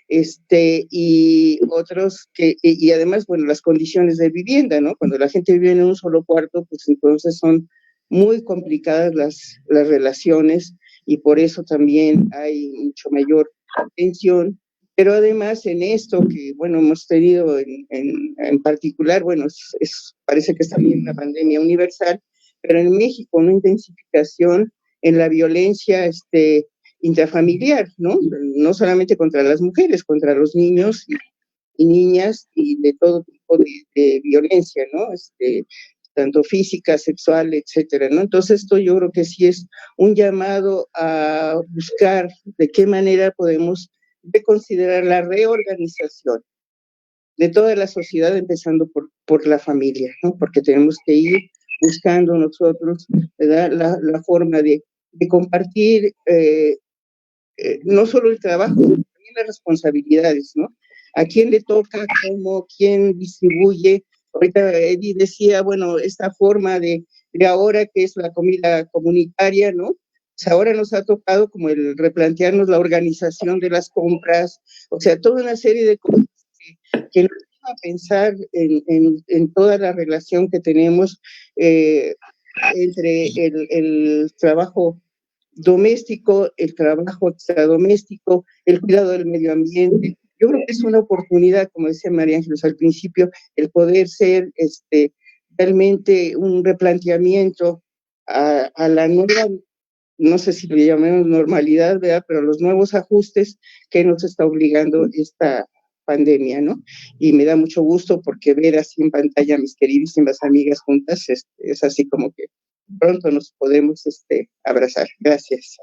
y otros y además, bueno, las condiciones de vivienda, ¿no? Cuando la gente vive en un solo cuarto, pues entonces son muy complicadas las relaciones y por eso también hay mucho mayor tensión. Pero además en esto que, bueno, hemos tenido en particular, bueno, parece que es también una pandemia universal, pero en México una intensificación en la violencia intrafamiliar, ¿no? No solamente contra las mujeres, contra los niños y niñas y de todo tipo de violencia, ¿no? Tanto física, sexual, etcétera, ¿no? Entonces esto yo creo que sí es un llamado a buscar de qué manera podemos reconsiderar la reorganización de toda la sociedad, empezando por la familia, ¿no? Porque tenemos que ir buscando nosotros, ¿verdad?, la forma de compartir no solo el trabajo, sino también las responsabilidades, ¿no? ¿A quién le toca, cómo, quién distribuye? Ahorita Eddie decía, bueno, esta forma de ahora que es la comida comunitaria, ¿no? Pues ahora nos ha tocado como el replantearnos la organización de las compras, o sea, toda una serie de cosas que nos lleva a pensar en toda la relación que tenemos entre el trabajo doméstico, el trabajo extradoméstico, el cuidado del medio ambiente. Yo creo que es una oportunidad, como decía María Ángeles al principio, el poder ser realmente un replanteamiento a la nueva, no sé si le llamemos normalidad, ¿verdad?, pero los nuevos ajustes que nos está obligando esta pandemia, ¿no? Y me da mucho gusto porque ver así en pantalla a mis queridísimas amigas juntas es así como que pronto nos podemos abrazar. Gracias.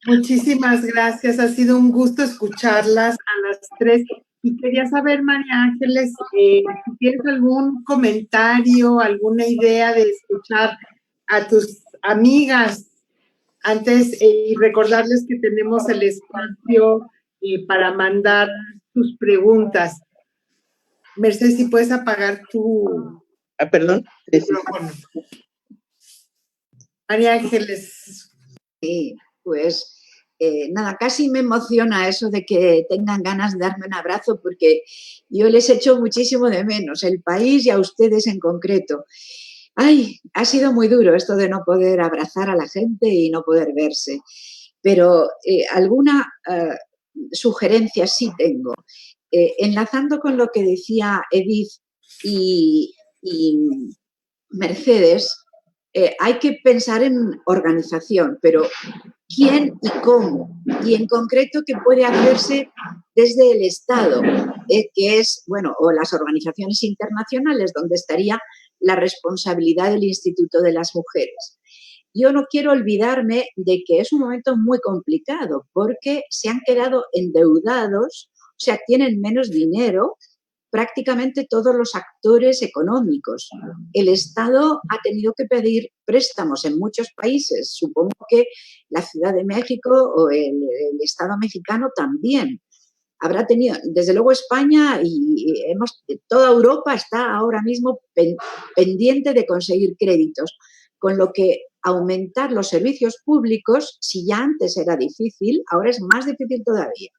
Muchísimas gracias, ha sido un gusto escucharlas a las tres. Y quería saber, María Ángeles, si tienes algún comentario, alguna idea de escuchar a tus amigas antes y recordarles que tenemos el espacio para mandar tus preguntas. Mercedes, si puedes apagar tu Perdón. micrófono. María Ángeles. Sí, pues nada, casi me emociona eso de que tengan ganas de darme un abrazo porque yo les echo muchísimo de menos, el país y a ustedes en concreto. Ay, ha sido muy duro esto de no poder abrazar a la gente y no poder verse, pero alguna sugerencia sí tengo. Enlazando con lo que decía Edith y Mercedes, hay que pensar en organización, pero ¿quién y cómo? Y en concreto, ¿qué puede hacerse desde el Estado? Que es, bueno, o las organizaciones internacionales, donde estaría la responsabilidad del Instituto de las Mujeres. Yo no quiero olvidarme de que es un momento muy complicado porque se han quedado endeudados, o sea, tienen menos dinero prácticamente todos los actores económicos. El Estado ha tenido que pedir préstamos en muchos países. Supongo que la Ciudad de México o el Estado mexicano también. Habrá tenido, desde luego España y toda Europa está ahora mismo pendiente de conseguir créditos, con lo que aumentar los servicios públicos, si ya antes era difícil, ahora es más difícil todavía.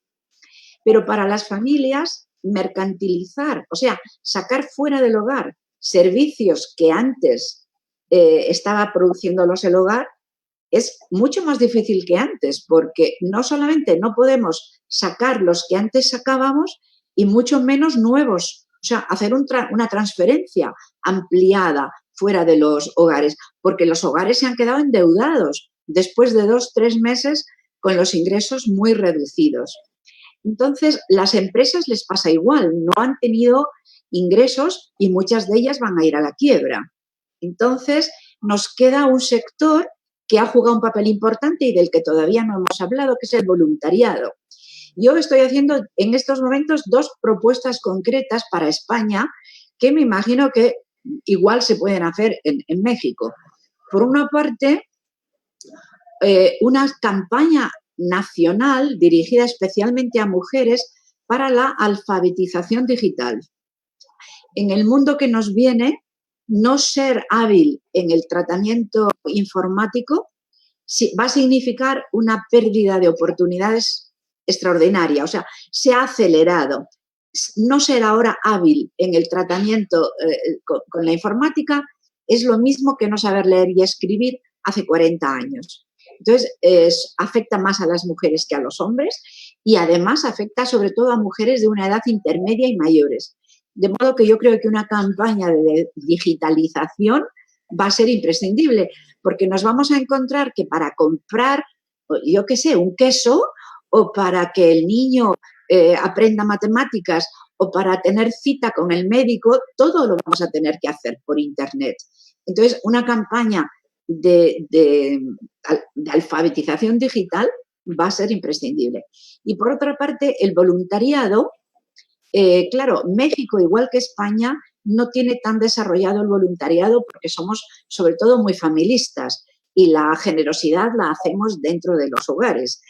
Pero para las familias, mercantilizar, o sea, sacar fuera del hogar servicios que antes estaba produciéndolos el hogar, es mucho más difícil que antes, porque no solamente no podemos sacar los que antes sacábamos y mucho menos nuevos, o sea, hacer una transferencia ampliada fuera de los hogares, porque los hogares se han quedado endeudados después de 2 o 3 meses con los ingresos muy reducidos. Entonces, las empresas les pasa igual, no han tenido ingresos y muchas de ellas van a ir a la quiebra. Entonces, nos queda un sector que ha jugado un papel importante y del que todavía no hemos hablado, que es el voluntariado. Yo estoy haciendo en estos momentos 2 propuestas concretas para España que me imagino que igual se pueden hacer en México. Por una parte, una campaña nacional dirigida especialmente a mujeres para la alfabetización digital. En el mundo que nos viene, no ser hábil en el tratamiento informático va a significar una pérdida de oportunidades extraordinaria. O sea, se ha acelerado. No ser ahora hábil en el tratamiento con la informática es lo mismo que no saber leer y escribir hace 40 años. Entonces, afecta más a las mujeres que a los hombres y además afecta sobre todo a mujeres de una edad intermedia y mayores. De modo que yo creo que una campaña de digitalización va a ser imprescindible, porque nos vamos a encontrar que para comprar, yo qué sé, un queso o para que el niño aprenda matemáticas o para tener cita con el médico, todo lo vamos a tener que hacer por Internet. Entonces, una campaña de alfabetización digital va a ser imprescindible. Y por otra parte, el voluntariado, claro, México, igual que España, no tiene tan desarrollado el voluntariado porque somos sobre todo muy familistas y la generosidad la hacemos dentro de los hogares.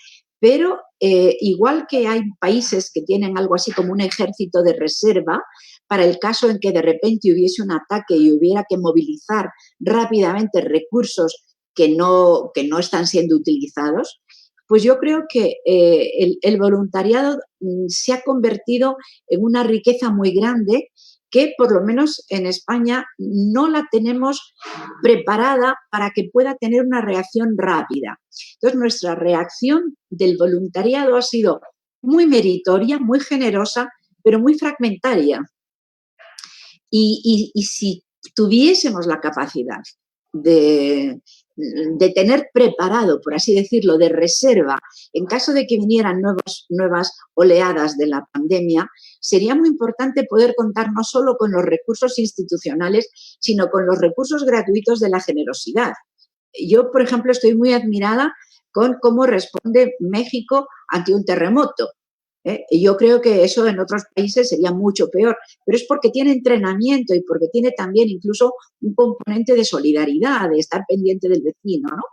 Pero igual que hay países que tienen algo así como un ejército de reserva, para el caso en que de repente hubiese un ataque y hubiera que movilizar rápidamente recursos que no están siendo utilizados, pues yo creo que el voluntariado se ha convertido en una riqueza muy grande que por lo menos en España no la tenemos preparada para que pueda tener una reacción rápida. Entonces, nuestra reacción del voluntariado ha sido muy meritoria, muy generosa, pero muy fragmentaria. Y si tuviésemos la capacidad de de tener preparado, por así decirlo, de reserva, en caso de que vinieran nuevas oleadas de la pandemia, sería muy importante poder contar no solo con los recursos institucionales, sino con los recursos gratuitos de la generosidad. Yo, por ejemplo, estoy muy admirada con cómo responde México ante un terremoto. Yo creo que eso en otros países sería mucho peor, pero es porque tiene entrenamiento y porque tiene también incluso un componente de solidaridad, de estar pendiente del vecino, ¿no?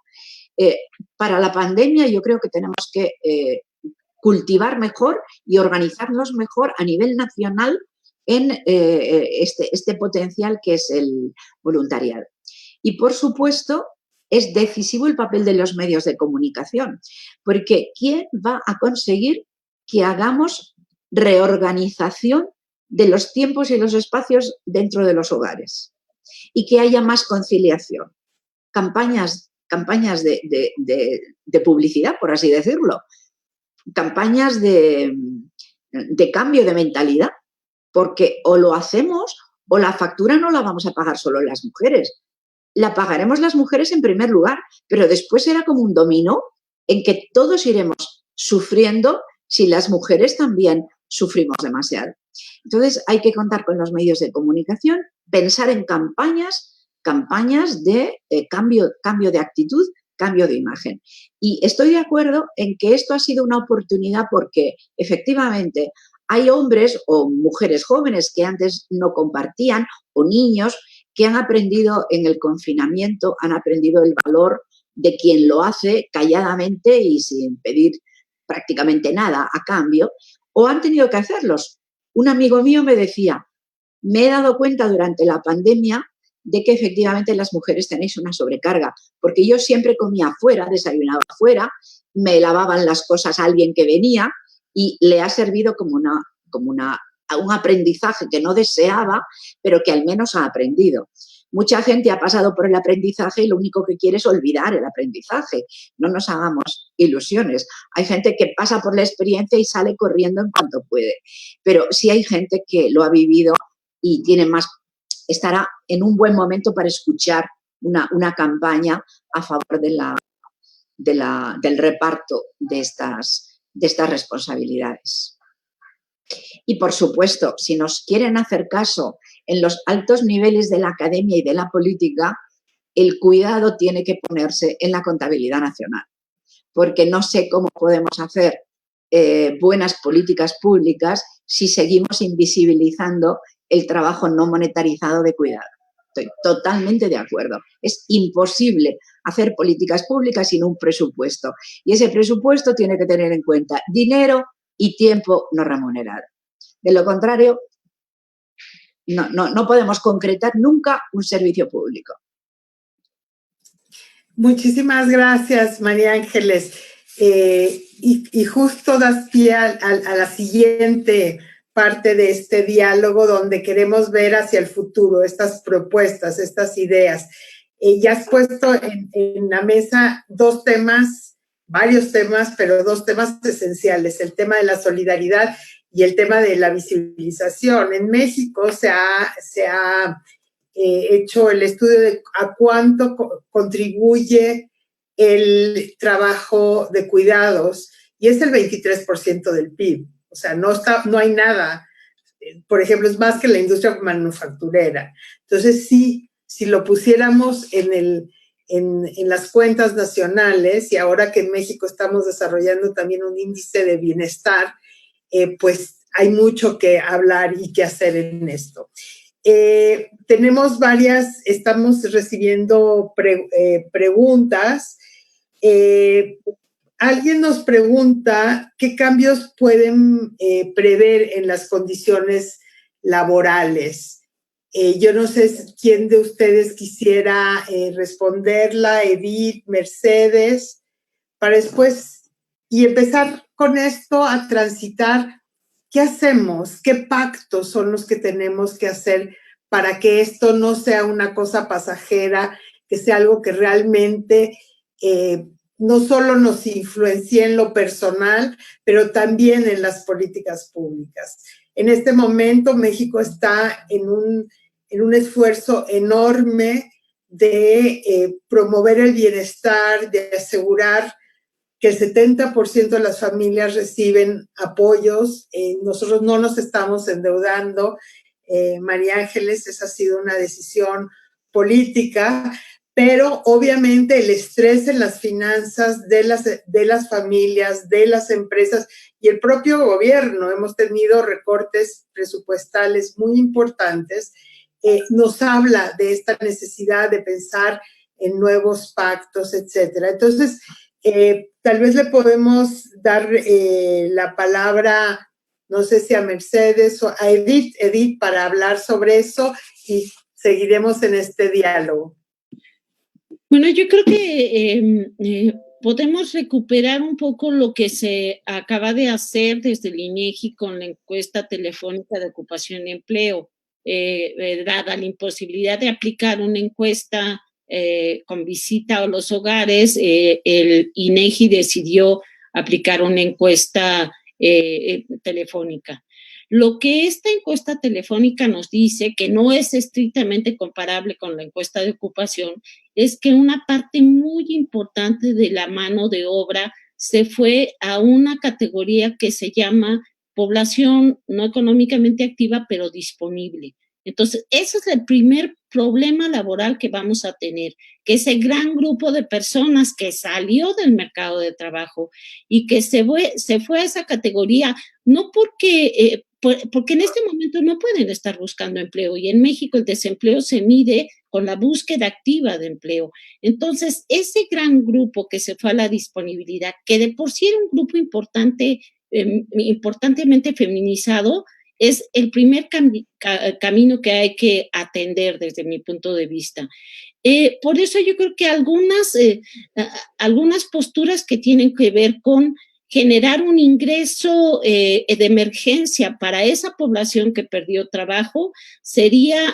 Para la pandemia yo creo que tenemos que cultivar mejor y organizarnos mejor a nivel nacional en este potencial que es el voluntariado. Y, por supuesto, es decisivo el papel de los medios de comunicación, porque ¿quién va a conseguir que hagamos reorganización de los tiempos y los espacios dentro de los hogares y que haya más conciliación? Campañas de publicidad, por así decirlo, campañas de cambio de mentalidad, porque o lo hacemos o la factura no la vamos a pagar solo las mujeres. La pagaremos las mujeres en primer lugar, pero después será como un dominó en que todos iremos sufriendo si las mujeres también sufrimos demasiado. Entonces hay que contar con los medios de comunicación, pensar en campañas de cambio de actitud, cambio de imagen. Y estoy de acuerdo en que esto ha sido una oportunidad porque efectivamente hay hombres o mujeres jóvenes que antes no compartían o niños que han aprendido en el confinamiento, han aprendido el valor de quien lo hace calladamente y sin pedir prácticamente nada a cambio, o han tenido que hacerlos. Un amigo mío me decía, me he dado cuenta durante la pandemia de que efectivamente las mujeres tenéis una sobrecarga, porque yo siempre comía afuera, desayunaba afuera, me lavaban las cosas a alguien que venía y le ha servido como un aprendizaje que no deseaba, pero que al menos ha aprendido. Mucha gente ha pasado por el aprendizaje y lo único que quiere es olvidar el aprendizaje. No nos hagamos ilusiones. Hay gente que pasa por la experiencia y sale corriendo en cuanto puede. Pero sí hay gente que lo ha vivido y estará en un buen momento para escuchar una campaña a favor del reparto de estas responsabilidades. Y, por supuesto, si nos quieren hacer caso en los altos niveles de la academia y de la política, el cuidado tiene que ponerse en la contabilidad nacional, porque no sé cómo podemos hacer buenas políticas públicas si seguimos invisibilizando el trabajo no monetarizado de cuidado. Estoy totalmente de acuerdo. Es imposible hacer políticas públicas sin un presupuesto. Y ese presupuesto tiene que tener en cuenta dinero y tiempo no remunerado. De lo contrario, no podemos concretar nunca un servicio público. Muchísimas gracias, María Ángeles. Y justo das pie a la siguiente parte de este diálogo donde queremos ver hacia el futuro estas propuestas, estas ideas. Ya has puesto en la mesa varios temas, pero dos temas esenciales, el tema de la solidaridad y el tema de la visibilización. En México se ha hecho el estudio de a cuánto contribuye el trabajo de cuidados y es el 23% del PIB. O sea, no hay nada. Por ejemplo, es más que la industria manufacturera. Entonces, sí, si lo pusiéramos en las cuentas nacionales, y ahora que en México estamos desarrollando también un índice de bienestar, pues hay mucho que hablar y que hacer en esto. Tenemos estamos recibiendo preguntas. Alguien nos pregunta qué cambios pueden prever en las condiciones laborales. Yo no sé quién de ustedes quisiera responderla, Edith, Mercedes, para después y empezar con esto a transitar. ¿Qué hacemos? ¿Qué pactos son los que tenemos que hacer para que esto no sea una cosa pasajera, que sea algo que realmente no solo nos influencie en lo personal, pero también en las políticas públicas? En este momento México está en un esfuerzo enorme de promover el bienestar, de asegurar que el 70% de las familias reciben apoyos. Nosotros no nos estamos endeudando, María Ángeles, esa ha sido una decisión política, pero obviamente el estrés en las finanzas de las familias, de las empresas y el propio gobierno, hemos tenido recortes presupuestales muy importantes, nos habla de esta necesidad de pensar en nuevos pactos, etcétera. Entonces, tal vez le podemos dar la palabra, no sé si a Mercedes o a Edith, para hablar sobre eso y seguiremos en este diálogo. Bueno, yo creo que podemos recuperar un poco lo que se acaba de hacer desde el INEGI con la encuesta telefónica de ocupación y empleo, dada la imposibilidad de aplicar una encuesta con visita a los hogares, el INEGI decidió aplicar una encuesta telefónica. Lo que esta encuesta telefónica nos dice, que no es estrictamente comparable con la encuesta de ocupación, es que una parte muy importante de la mano de obra se fue a una categoría que se llama población no económicamente activa, pero disponible. Entonces, ese es el primer problema laboral que vamos a tener, que ese gran grupo de personas que salió del mercado de trabajo y que se fue a esa categoría, no porque en este momento no pueden estar buscando empleo, y en México el desempleo se mide con la búsqueda activa de empleo. Entonces, ese gran grupo que se fue a la disponibilidad, que de por sí era un grupo importantemente feminizado, es el primer camino que hay que atender desde mi punto de vista. Por eso yo creo que algunas posturas que tienen que ver con generar un ingreso de emergencia para esa población que perdió trabajo sería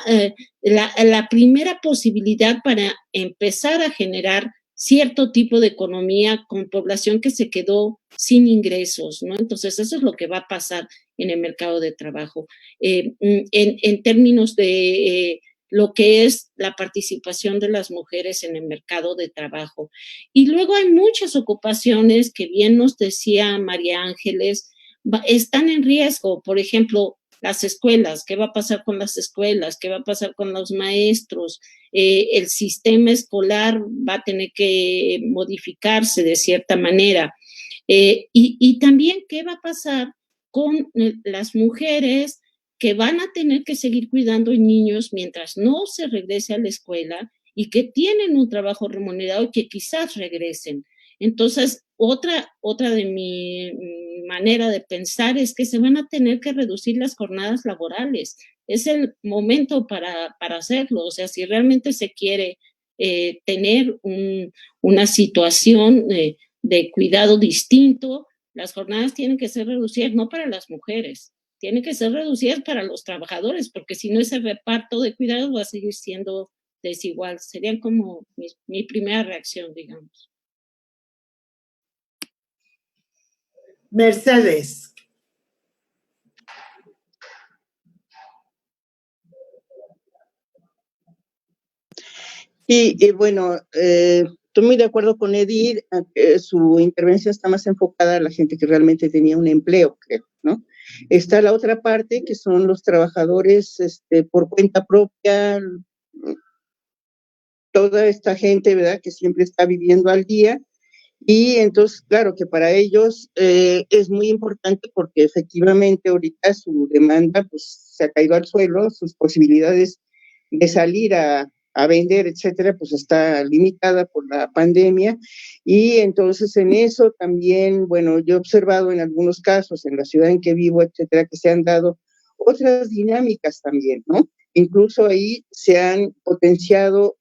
la primera posibilidad para empezar a generar cierto tipo de economía con población que se quedó sin ingresos, ¿no? Entonces, eso es lo que va a pasar en el mercado de trabajo. En términos de lo que es la participación de las mujeres en el mercado de trabajo. Y luego hay muchas ocupaciones que bien nos decía María Ángeles, están en riesgo. Por ejemplo, las escuelas, ¿qué va a pasar con las escuelas? ¿Qué va a pasar con los maestros? El sistema escolar va a tener que modificarse de cierta manera. Y también, ¿qué va a pasar con las mujeres que van a tener que seguir cuidando niños mientras no se regrese a la escuela y que tienen un trabajo remunerado y que quizás regresen? Entonces, otra de mi manera de pensar es que se van a tener que reducir las jornadas laborales. Es el momento para hacerlo. O sea, si realmente se quiere tener una situación de cuidado distinto, las jornadas tienen que ser reducidas, no para las mujeres, tienen que ser reducidas para los trabajadores, porque si no, ese reparto de cuidados va a seguir siendo desigual. Sería como mi primera reacción, digamos. Mercedes. Y bueno, estoy muy de acuerdo con Edith, su intervención está más enfocada a la gente que realmente tenía un empleo, creo, ¿no? Está la otra parte, que son los trabajadores por cuenta propia, toda esta gente, ¿verdad?, que siempre está viviendo al día. Y entonces, claro, que para ellos es muy importante porque efectivamente ahorita su demanda pues se ha caído al suelo, sus posibilidades de salir a vender, etcétera, pues está limitada por la pandemia. Y entonces en eso también, bueno, yo he observado en algunos casos en la ciudad en que vivo, etcétera, que se han dado otras dinámicas también, ¿no? Incluso ahí se han potenciado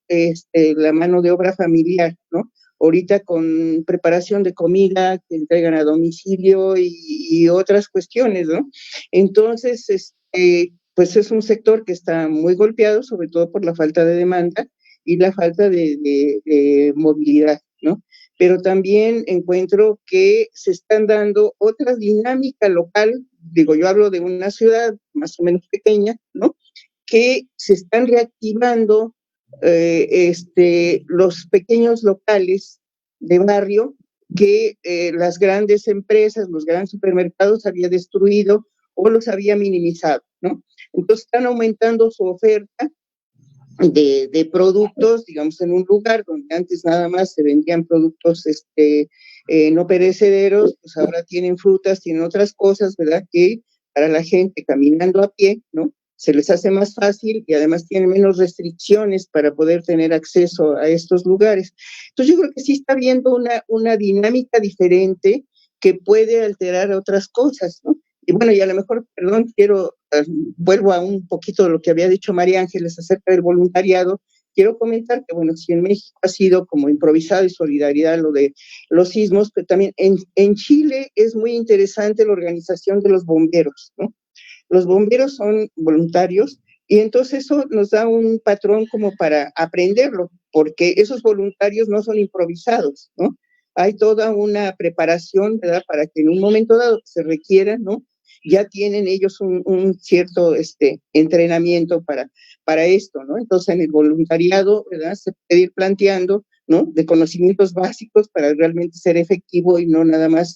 la mano de obra familiar, ¿no? Ahorita con preparación de comida que entregan a domicilio y otras cuestiones, ¿no? Entonces, pues es un sector que está muy golpeado, sobre todo por la falta de demanda y la falta de movilidad, ¿no? Pero también encuentro que se están dando otra dinámica local, digo, yo hablo de una ciudad más o menos pequeña, ¿no?, que se están reactivando los pequeños locales de barrio que las grandes empresas, los grandes supermercados habían destruido o los había minimizado, ¿no? Entonces están aumentando su oferta de productos, digamos, en un lugar donde antes nada más se vendían productos no perecederos, pues ahora tienen frutas, tienen otras cosas, ¿verdad? Que para la gente caminando a pie, ¿no? Se les hace más fácil y además tienen menos restricciones para poder tener acceso a estos lugares. Entonces yo creo que sí está habiendo una dinámica diferente que puede alterar otras cosas, ¿no? Y bueno, y a lo mejor, perdón, vuelvo a un poquito de lo que había dicho María Ángeles acerca del voluntariado. Quiero comentar que, bueno, si en México ha sido como improvisado y solidaridad lo de los sismos, pero también en Chile es muy interesante la organización de los bomberos, ¿no? Los bomberos son voluntarios y entonces eso nos da un patrón como para aprenderlo, porque esos voluntarios no son improvisados, ¿no? Hay toda una preparación, ¿verdad? Para que en un momento dado que se requiera, ¿no? Ya tienen ellos un cierto entrenamiento para esto, ¿no? Entonces, en el voluntariado, ¿verdad? Se puede ir planteando, ¿no? De conocimientos básicos para realmente ser efectivo y no nada más,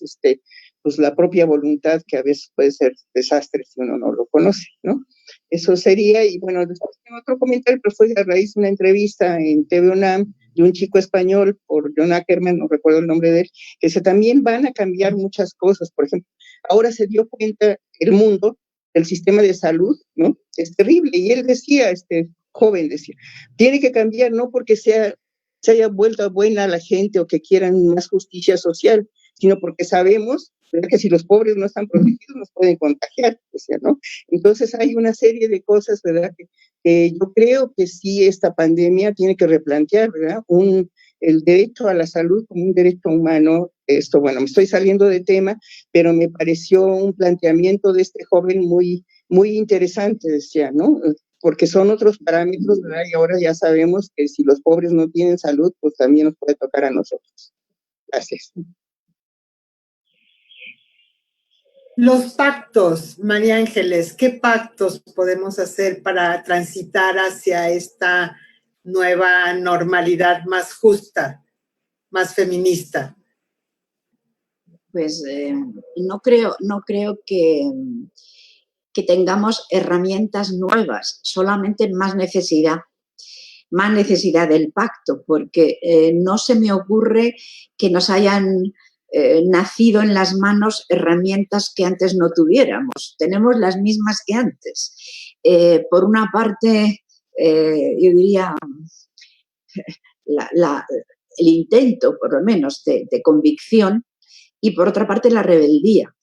pues la propia voluntad, que a veces puede ser desastre si uno no lo conoce, ¿no? Eso sería, y bueno, después tengo otro comentario, pero fue a raíz de una entrevista en TV UNAM de un chico español, por John Ackerman, no recuerdo el nombre de él, que también van a cambiar muchas cosas. Por ejemplo, ahora se dio cuenta el mundo del sistema de salud, ¿no? Es terrible, y él decía, joven decía, tiene que cambiar, no porque se haya vuelto buena la gente o que quieran más justicia social, sino porque sabemos, ¿verdad?, que si los pobres no están protegidos nos pueden contagiar, o sea, ¿no? Entonces hay una serie de cosas, ¿verdad?, que yo creo que sí esta pandemia tiene que replantear, ¿verdad?, el derecho a la salud como un derecho humano. Bueno, me estoy saliendo de tema, pero me pareció un planteamiento de este joven muy, muy interesante, decía, ¿no? Porque son otros parámetros, ¿verdad? Y ahora ya sabemos que si los pobres no tienen salud, pues también nos puede tocar a nosotros. Gracias. Los pactos, María Ángeles, ¿qué pactos podemos hacer para transitar hacia esta nueva normalidad más justa, más feminista? Pues no creo que tengamos herramientas nuevas, solamente más necesidad del pacto, porque no se me ocurre que nos hayan nacido en las manos herramientas que antes no tuviéramos. Tenemos las mismas que antes. Por una parte, yo diría, el intento, por lo menos, de convicción, y por otra parte la rebeldía,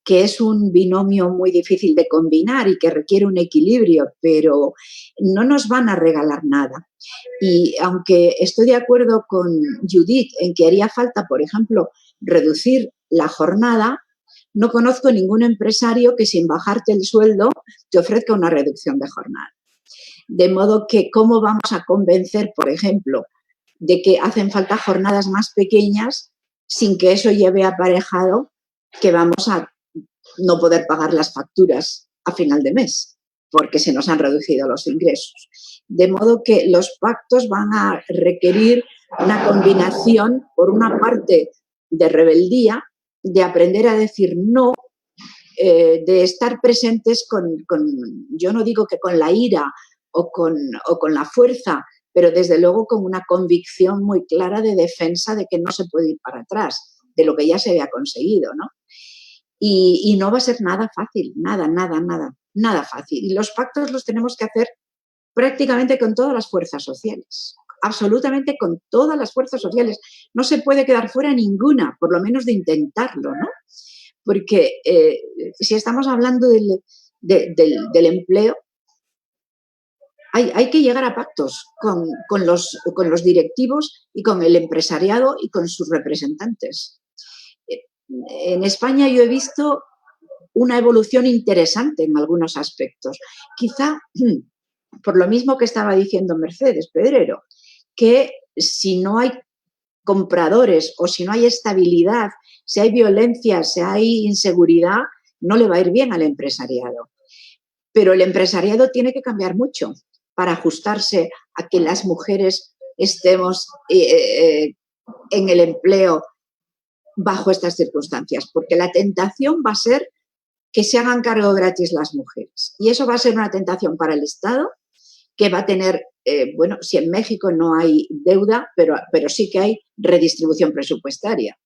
que es un binomio muy difícil de combinar y que requiere un equilibrio, pero no nos van a regalar nada. Y aunque estoy de acuerdo con Judith en que haría falta, por ejemplo, reducir la jornada, no conozco ningún empresario que sin bajarte el sueldo te ofrezca una reducción de jornada. De modo que, ¿cómo vamos a convencer, por ejemplo, de que hacen falta jornadas más pequeñas sin que eso lleve aparejado que vamos a no poder pagar las facturas a final de mes porque se nos han reducido los ingresos? De modo que los pactos van a requerir una combinación, por una parte, de rebeldía, de aprender a decir no, de estar presentes yo no digo que con la ira o con la fuerza, pero desde luego con una convicción muy clara de defensa de que no se puede ir para atrás de lo que ya se había conseguido, ¿no? Y no va a ser nada fácil, nada fácil. Y los pactos los tenemos que hacer prácticamente con todas las fuerzas sociales, absolutamente con todas las fuerzas sociales. No se puede quedar fuera ninguna, por lo menos de intentarlo, ¿no? Porque si estamos hablando del empleo, hay que llegar a pactos con los directivos y con el empresariado y con sus representantes. En España yo he visto una evolución interesante en algunos aspectos. Quizá por lo mismo que estaba diciendo Mercedes Pedrero, que si no hay compradores o si no hay estabilidad, si hay violencia, si hay inseguridad, no le va a ir bien al empresariado. Pero el empresariado tiene que cambiar mucho para ajustarse a que las mujeres estemos en el empleo bajo estas circunstancias, porque la tentación va a ser que se hagan cargo gratis las mujeres. Y eso va a ser una tentación para el Estado, que va a tener, bueno, si en México no hay deuda, pero sí que hay redistribución presupuestaria.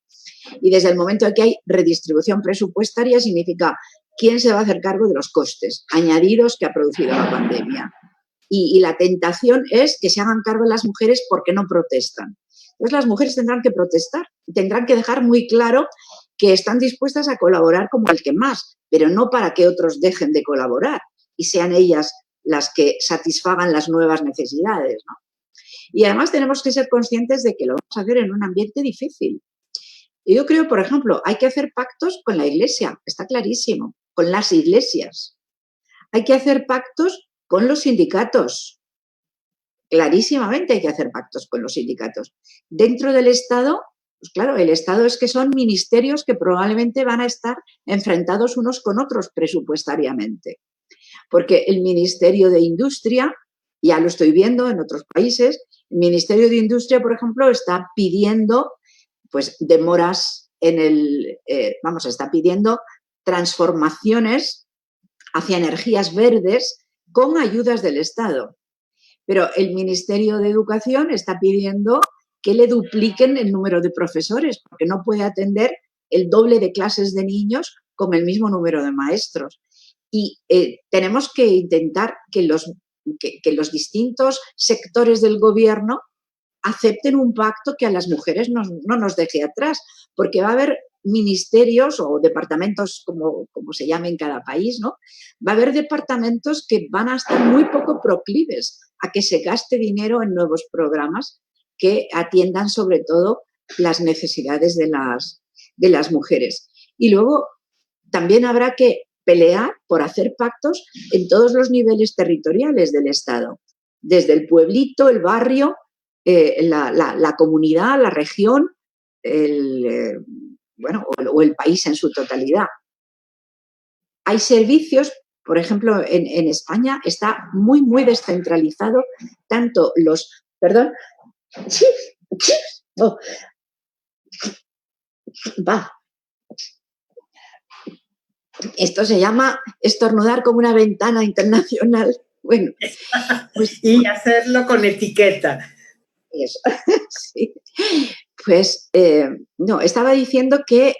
Y desde el momento en que hay redistribución presupuestaria significa quién se va a hacer cargo de los costes añadidos que ha producido la pandemia. Y la tentación es que se hagan cargo las mujeres porque no protestan. Entonces las mujeres tendrán que protestar, tendrán que dejar muy claro que están dispuestas a colaborar como el que más, pero no para que otros dejen de colaborar y sean ellas las que satisfagan las nuevas necesidades, ¿no? Y además tenemos que ser conscientes de que lo vamos a hacer en un ambiente difícil. Y yo creo, por ejemplo, hay que hacer pactos con la Iglesia, está clarísimo, con las iglesias. Hay que hacer pactos con los sindicatos. Clarísimamente hay que hacer pactos con los sindicatos. Dentro del Estado, pues claro, el Estado es que son ministerios que probablemente van a estar enfrentados unos con otros presupuestariamente. Porque el Ministerio de Industria, ya lo estoy viendo en otros países, el Ministerio de Industria, por ejemplo, está pidiendo pues demoras en está pidiendo transformaciones hacia energías verdes con ayudas del Estado. Pero el Ministerio de Educación está pidiendo que le dupliquen el número de profesores, porque no puede atender el doble de clases de niños con el mismo número de maestros. Y tenemos que intentar que los distintos sectores del gobierno acepten un pacto que a las mujeres no nos deje atrás, porque va a haber ministerios o departamentos, como se llame en cada país, ¿no? Va a haber departamentos que van a estar muy poco proclives a que se gaste dinero en nuevos programas que atiendan sobre todo las necesidades de las mujeres. Y luego también habrá que pelear por hacer pactos en todos los niveles territoriales del Estado, desde el pueblito, el barrio, la comunidad, la región, o el país en su totalidad. Hay servicios, por ejemplo, en España está muy, muy descentralizado, tanto perdón, oh, va. Esto se llama estornudar como una ventana internacional. Bueno, pues, y hacerlo con etiqueta. Eso, sí. Pues no, estaba diciendo que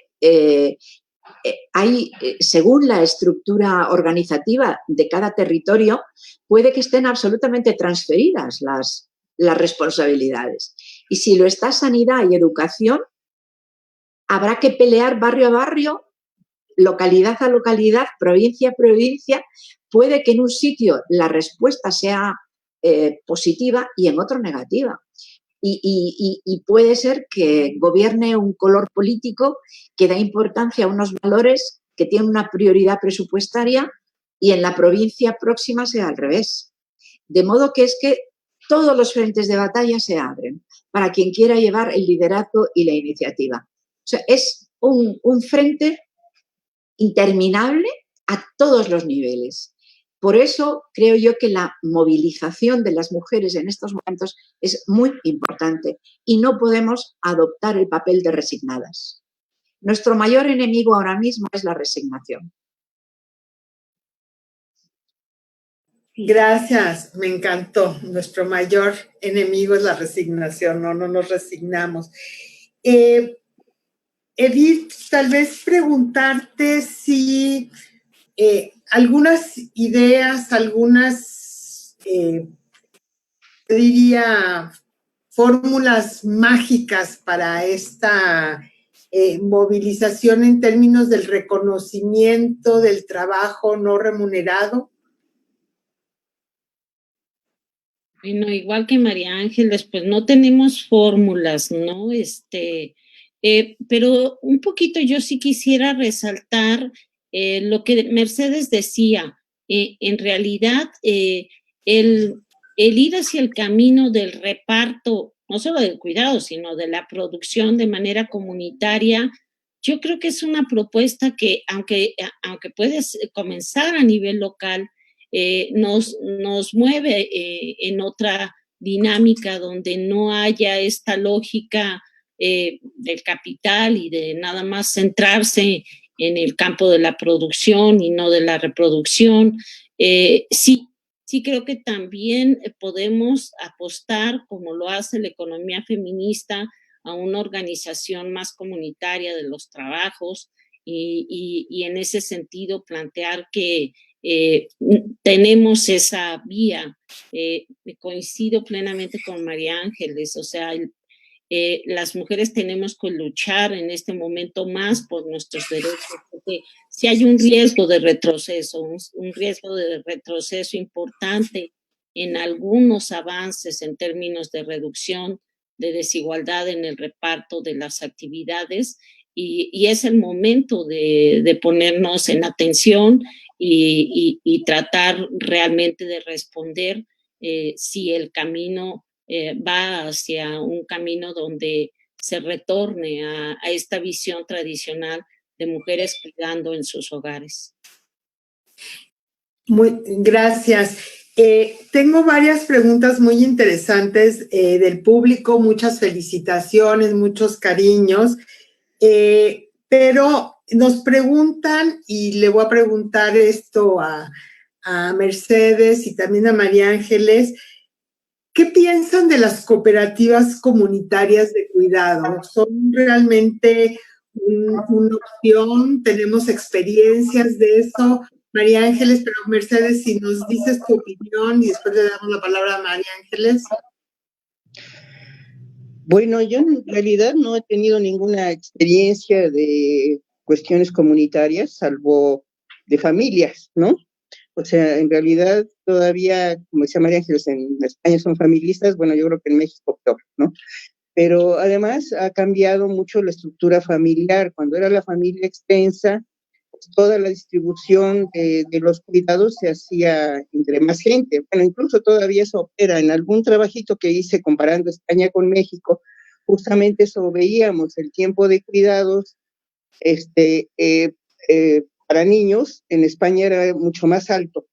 hay, según la estructura organizativa de cada territorio, puede que estén absolutamente transferidas las responsabilidades. Y si lo está sanidad y educación, habrá que pelear barrio a barrio, localidad a localidad, provincia a provincia. Puede que en un sitio la respuesta sea positiva y en otro negativa. Y puede ser que gobierne un color político que da importancia a unos valores que tienen una prioridad presupuestaria y en la provincia próxima sea al revés. De modo que es que todos los frentes de batalla se abren para quien quiera llevar el liderazgo y la iniciativa. O sea, es un frente interminable a todos los niveles. Por eso creo yo que la movilización de las mujeres en estos momentos es muy importante y no podemos adoptar el papel de resignadas. Nuestro mayor enemigo ahora mismo es la resignación. Gracias, me encantó. Nuestro mayor enemigo es la resignación, no nos resignamos. Edith, tal vez preguntarte si algunas ideas, algunas, diría, fórmulas mágicas para esta movilización en términos del reconocimiento del trabajo no remunerado. Bueno, igual que María Ángeles, pues no tenemos fórmulas, ¿no? Pero un poquito yo sí quisiera resaltar lo que Mercedes decía. En realidad, el ir hacia el camino del reparto, no solo del cuidado, sino de la producción de manera comunitaria, yo creo que es una propuesta que, aunque puede comenzar a nivel local, nos mueve en otra dinámica donde no haya esta lógica del capital y de nada más centrarse en el campo de la producción y no de la reproducción. Sí creo que también podemos apostar, como lo hace la economía feminista, a una organización más comunitaria de los trabajos y en ese sentido plantear que tenemos esa vía. Coincido plenamente con María Ángeles, o sea, las mujeres tenemos que luchar en este momento más por nuestros derechos, porque si hay un riesgo de retroceso, un riesgo de retroceso importante en algunos avances en términos de reducción de desigualdad en el reparto de las actividades, y es el momento de ponernos en atención y tratar realmente de responder si el camino va hacia un camino donde se retorne a esta visión tradicional de mujeres cuidando en sus hogares. Gracias. Tengo varias preguntas muy interesantes del público, muchas felicitaciones, muchos cariños, pero nos preguntan, y le voy a preguntar esto a Mercedes y también a María Ángeles, ¿qué piensan de las cooperativas comunitarias de cuidado? ¿Son realmente una opción? ¿Tenemos experiencias de eso? María Ángeles, pero Mercedes, si nos dices tu opinión y después le damos la palabra a María Ángeles. Bueno, yo en realidad no he tenido ninguna experiencia de cuestiones comunitarias, salvo de familias, ¿no? O sea, en realidad todavía, como decía María Ángeles, en España son familistas, bueno, yo creo que en México peor, ¿no? Pero además ha cambiado mucho la estructura familiar. Cuando era la familia extensa, pues toda la distribución de los cuidados se hacía entre más gente. Bueno, incluso todavía eso opera. En algún trabajito que hice comparando España con México, justamente eso veíamos, el tiempo de cuidados para niños en España era mucho más alto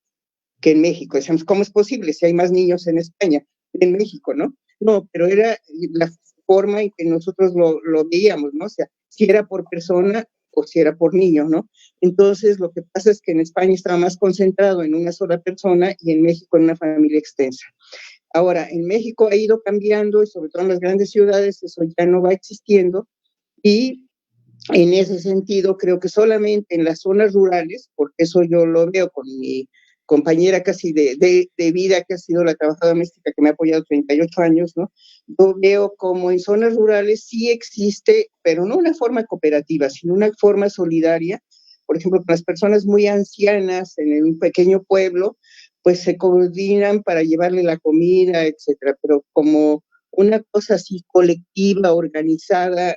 que en México. Decíamos, ¿cómo es posible si hay más niños en España? En México, ¿no? No, pero era la forma en que nosotros lo veíamos, ¿no? O sea, si era por persona o si era por niño, ¿no? Entonces, lo que pasa es que en España estaba más concentrado en una sola persona y en México en una familia extensa. Ahora, en México ha ido cambiando y sobre todo en las grandes ciudades eso ya no va existiendo y en ese sentido creo que solamente en las zonas rurales, porque eso yo lo veo con mi compañera casi de vida, que ha sido la trabajadora doméstica que me ha apoyado 38 años, ¿no? Yo veo como en zonas rurales sí existe, pero no una forma cooperativa, sino una forma solidaria. Por ejemplo, con las personas muy ancianas en un pequeño pueblo, pues se coordinan para llevarle la comida, etcétera, pero como una cosa así colectiva, organizada,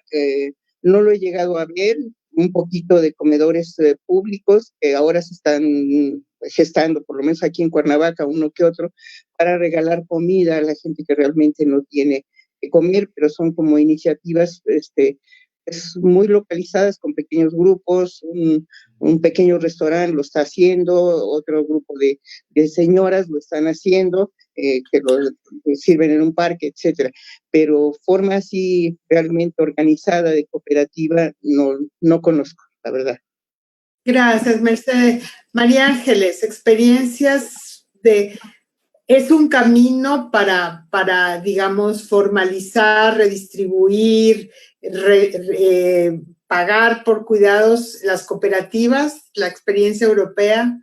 no lo he llegado a ver. Un poquito de comedores públicos que ahora se están gestando, por lo menos aquí en Cuernavaca, uno que otro, para regalar comida a la gente que realmente no tiene que comer, pero son como iniciativas muy localizadas con pequeños grupos. Un pequeño restaurante lo está haciendo, otro grupo de señoras lo están haciendo, que lo sirven en un parque, etcétera. Pero forma así realmente organizada de cooperativa no conozco, la verdad. Gracias, Mercedes. María Ángeles, experiencias ¿es un camino para digamos, formalizar, redistribuir, pagar por cuidados las cooperativas, la experiencia europea?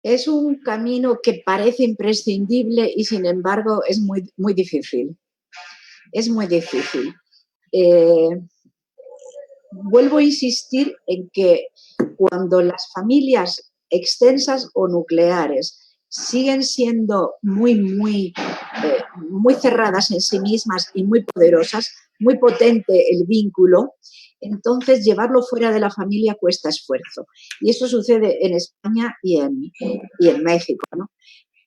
Es un camino que parece imprescindible y sin embargo es muy, muy difícil. Es muy difícil. Vuelvo a insistir en que cuando las familias extensas o nucleares siguen siendo muy cerradas en sí mismas y muy poderosas, muy potente el vínculo, entonces llevarlo fuera de la familia cuesta esfuerzo. Y eso sucede en España y en México, ¿no?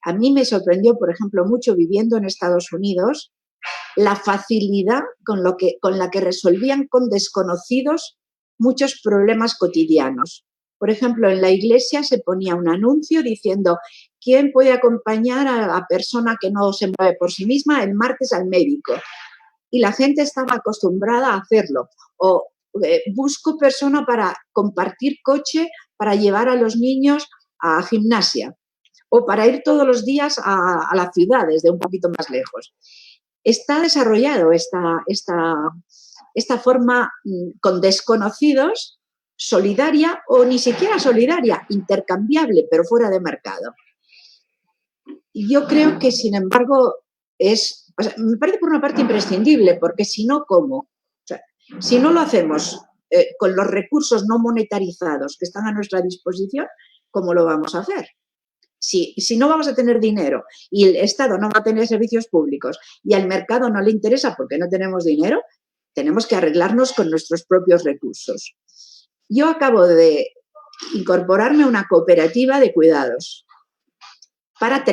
A mí me sorprendió, por ejemplo, mucho viviendo en Estados Unidos, la facilidad con la que resolvían con desconocidos muchos problemas cotidianos. Por ejemplo, en la iglesia se ponía un anuncio diciendo ¿quién puede acompañar a la persona que no se mueve por sí misma el martes al médico? Y la gente estaba acostumbrada a hacerlo. O busco persona para compartir coche para llevar a los niños a gimnasia o para ir todos los días a la ciudad desde un poquito más lejos. Está desarrollado esta forma con desconocidos, solidaria o ni siquiera solidaria, intercambiable, pero fuera de mercado. Y yo creo que, sin embargo, me parece por una parte imprescindible, porque si no, ¿cómo? O sea, si no lo hacemos con los recursos no monetarizados que están a nuestra disposición, ¿cómo lo vamos a hacer? Si no vamos a tener dinero y el Estado no va a tener servicios públicos y al mercado no le interesa porque no tenemos dinero, tenemos que arreglarnos con nuestros propios recursos. Yo acabo de incorporarme a una cooperativa de cuidados para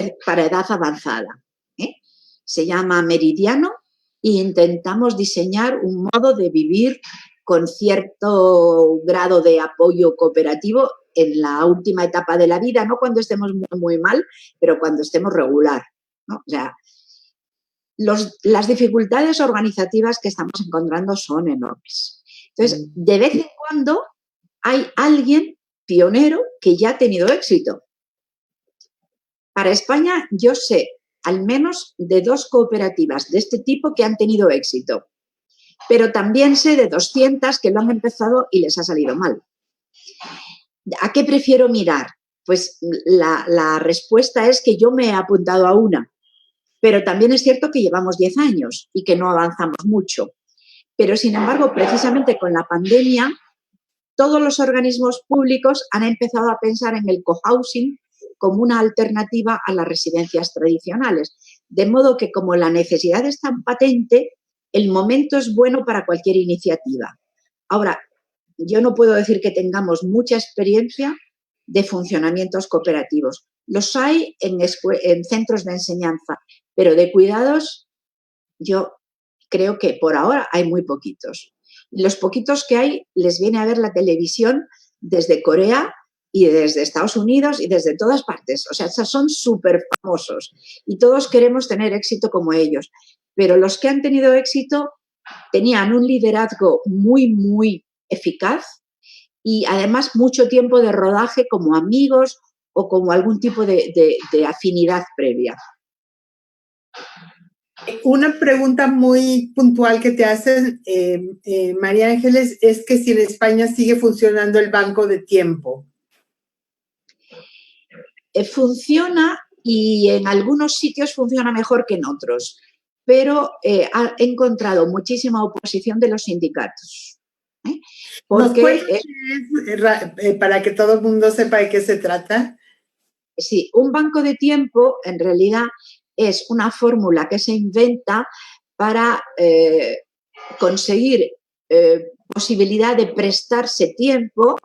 edad avanzada. Se llama Meridiano e intentamos diseñar un modo de vivir con cierto grado de apoyo cooperativo en la última etapa de la vida, no cuando estemos muy, muy mal, pero cuando estemos regular, ¿no? O sea, las dificultades organizativas que estamos encontrando son enormes. Entonces, de vez en cuando hay alguien pionero que ya ha tenido éxito. Para España, yo sé al menos de 2 cooperativas de este tipo que han tenido éxito, pero también sé de 200 que lo han empezado y les ha salido mal. ¿A qué prefiero mirar? Pues la respuesta es que yo me he apuntado a una, pero también es cierto que llevamos 10 años y que no avanzamos mucho. Pero, sin embargo, precisamente con la pandemia, todos los organismos públicos han empezado a pensar en el cohousing como una alternativa a las residencias tradicionales. De modo que, como la necesidad es tan patente, el momento es bueno para cualquier iniciativa. Ahora, yo no puedo decir que tengamos mucha experiencia de funcionamientos cooperativos. Los hay en centros de enseñanza, pero de cuidados yo creo que por ahora hay muy poquitos. Los poquitos que hay les viene a ver la televisión desde Corea y desde Estados Unidos y desde todas partes. O sea, son súper famosos y todos queremos tener éxito como ellos. Pero los que han tenido éxito tenían un liderazgo muy, muy eficaz y además mucho tiempo de rodaje como amigos o como algún tipo de afinidad previa. Una pregunta muy puntual que te hacen, María Ángeles, es que si en España sigue funcionando el banco de tiempo. Funciona y en algunos sitios funciona mejor que en otros, pero ha encontrado muchísima oposición de los sindicatos. Porque, para que todo el mundo sepa de qué se trata. Sí, un banco de tiempo en realidad es una fórmula que se inventa para conseguir posibilidad de prestarse tiempo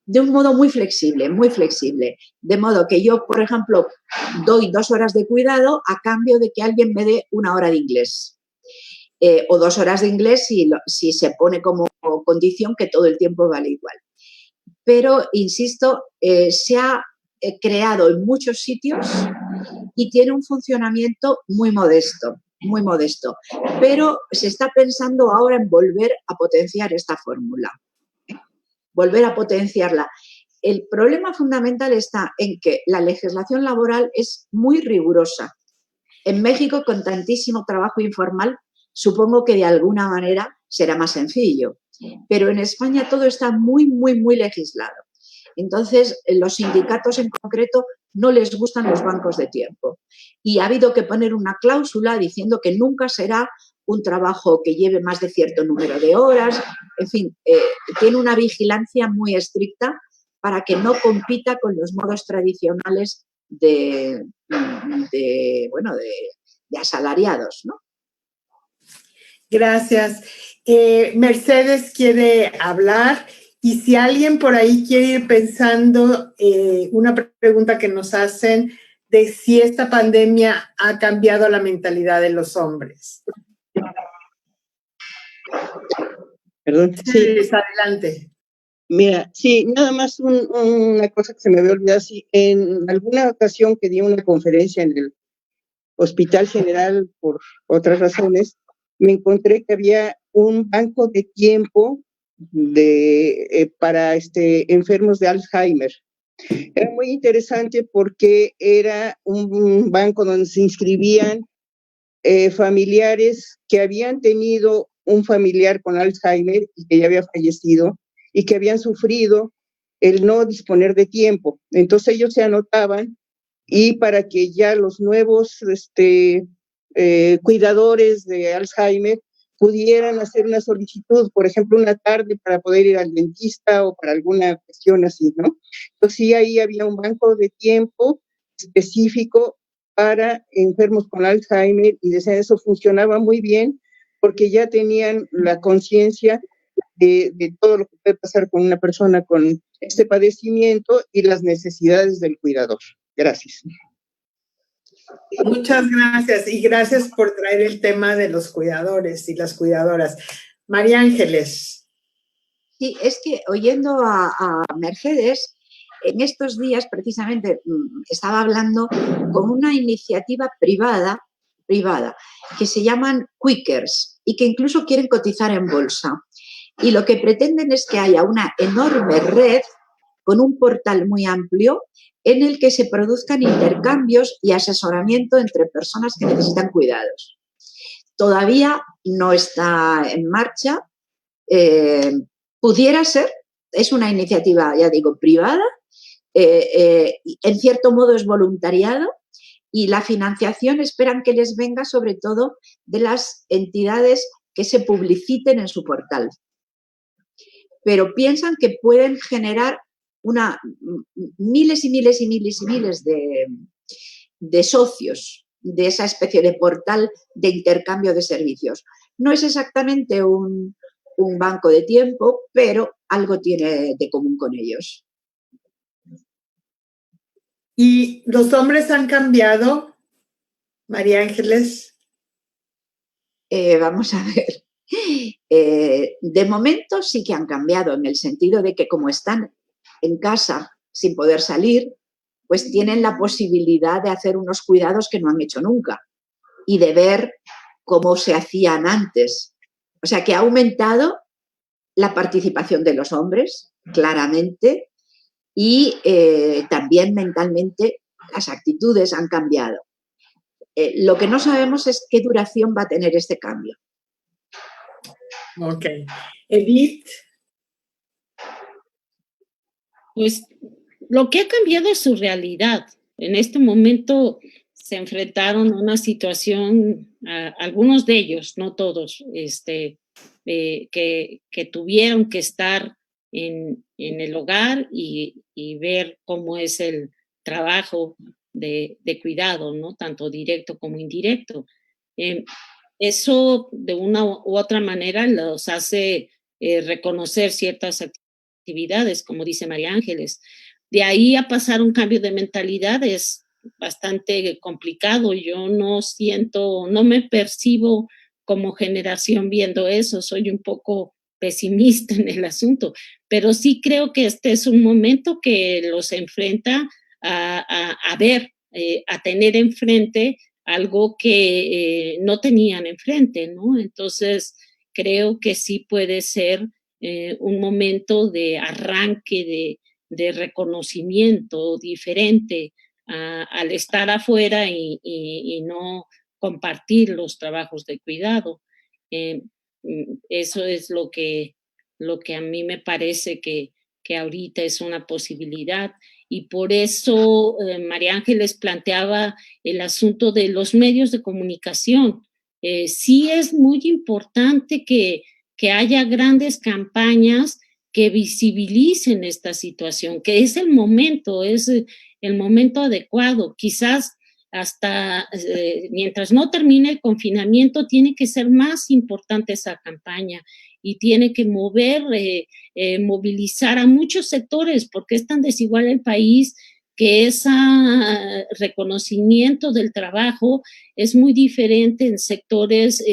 de un modo muy flexible, muy flexible. De modo que yo, por ejemplo, doy 2 horas de cuidado a cambio de que alguien me dé 1 hora de inglés. O 2 horas de inglés si se pone como condición que todo el tiempo vale igual. Pero, insisto, se ha creado en muchos sitios y tiene un funcionamiento muy modesto, pero se está pensando ahora en volver a potenciar esta fórmula, volver a potenciarla. El problema fundamental está en que la legislación laboral es muy rigurosa. En México, con tantísimo trabajo informal, supongo que de alguna manera será más sencillo, pero en España todo está muy, muy, muy legislado. Entonces, los sindicatos en concreto no les gustan los bancos de tiempo y ha habido que poner una cláusula diciendo que nunca será un trabajo que lleve más de cierto número de horas. En fin, tiene una vigilancia muy estricta para que no compita con los modos tradicionales de asalariados, ¿no? Gracias. Mercedes quiere hablar. Y si alguien por ahí quiere ir pensando una pregunta que nos hacen de si esta pandemia ha cambiado la mentalidad de los hombres. Perdón. Sí, adelante. Mira, sí, nada más una cosa que se me había olvidado. Sí, en alguna ocasión que di una conferencia en el Hospital General por otras razones, me encontré que había un banco de tiempo para enfermos de Alzheimer. Era muy interesante porque era un banco donde se inscribían familiares que habían tenido un familiar con Alzheimer y que ya había fallecido y que habían sufrido el no disponer de tiempo. Entonces ellos se anotaban y para que ya los nuevos cuidadores de Alzheimer pudieran hacer una solicitud, por ejemplo, una tarde para poder ir al dentista o para alguna cuestión así, ¿no? Entonces sí, ahí había un banco de tiempo específico para enfermos con Alzheimer y decían eso funcionaba muy bien porque ya tenían la conciencia de todo lo que puede pasar con una persona con este padecimiento y las necesidades del cuidador. Gracias. Muchas gracias y gracias por traer el tema de los cuidadores y las cuidadoras. María Ángeles. Sí, es que oyendo a Mercedes, en estos días precisamente estaba hablando con una iniciativa privada que se llaman Quickers y que incluso quieren cotizar en bolsa. Y lo que pretenden es que haya una enorme red con un portal muy amplio en el que se produzcan intercambios y asesoramiento entre personas que necesitan cuidados. Todavía no está en marcha. Pudiera ser, es una iniciativa, ya digo, privada, en cierto modo es voluntariado y la financiación esperan que les venga sobre todo de las entidades que se publiciten en su portal. Pero piensan que pueden generar miles y miles y miles y miles de socios de esa especie de portal de intercambio de servicios. No es exactamente un banco de tiempo, pero algo tiene de común con ellos. ¿Y los hombres han cambiado, María Ángeles? Vamos a ver. De momento sí que han cambiado en el sentido de que como están en casa sin poder salir, pues tienen la posibilidad de hacer unos cuidados que no han hecho nunca y de ver cómo se hacían antes. O sea que ha aumentado la participación de los hombres, claramente, y también mentalmente las actitudes han cambiado. Lo que no sabemos es qué duración va a tener este cambio. Ok. Edith. Pues lo que ha cambiado es su realidad. En este momento se enfrentaron a una situación, algunos de ellos, no todos, que tuvieron que estar en el hogar y ver cómo es el trabajo de cuidado, ¿no? Tanto directo como indirecto. Eso de una u otra manera los hace reconocer ciertas actividades, como dice María Ángeles. De ahí a pasar un cambio de mentalidad es bastante complicado. Yo no me percibo como generación viendo eso, soy un poco pesimista en el asunto, pero sí creo que este es un momento que los enfrenta a ver, a tener enfrente algo que no tenían enfrente, ¿no? Entonces, creo que sí puede ser un momento de arranque, de reconocimiento diferente al estar afuera y no compartir los trabajos de cuidado. Eso es lo que a mí me parece que ahorita es una posibilidad. Y por eso María Ángeles planteaba el asunto de los medios de comunicación. Sí es muy importante que haya grandes campañas que visibilicen esta situación, que es el momento adecuado. Quizás hasta mientras no termine el confinamiento tiene que ser más importante esa campaña y tiene que movilizar a muchos sectores porque es tan desigual el país que ese reconocimiento del trabajo es muy diferente en sectores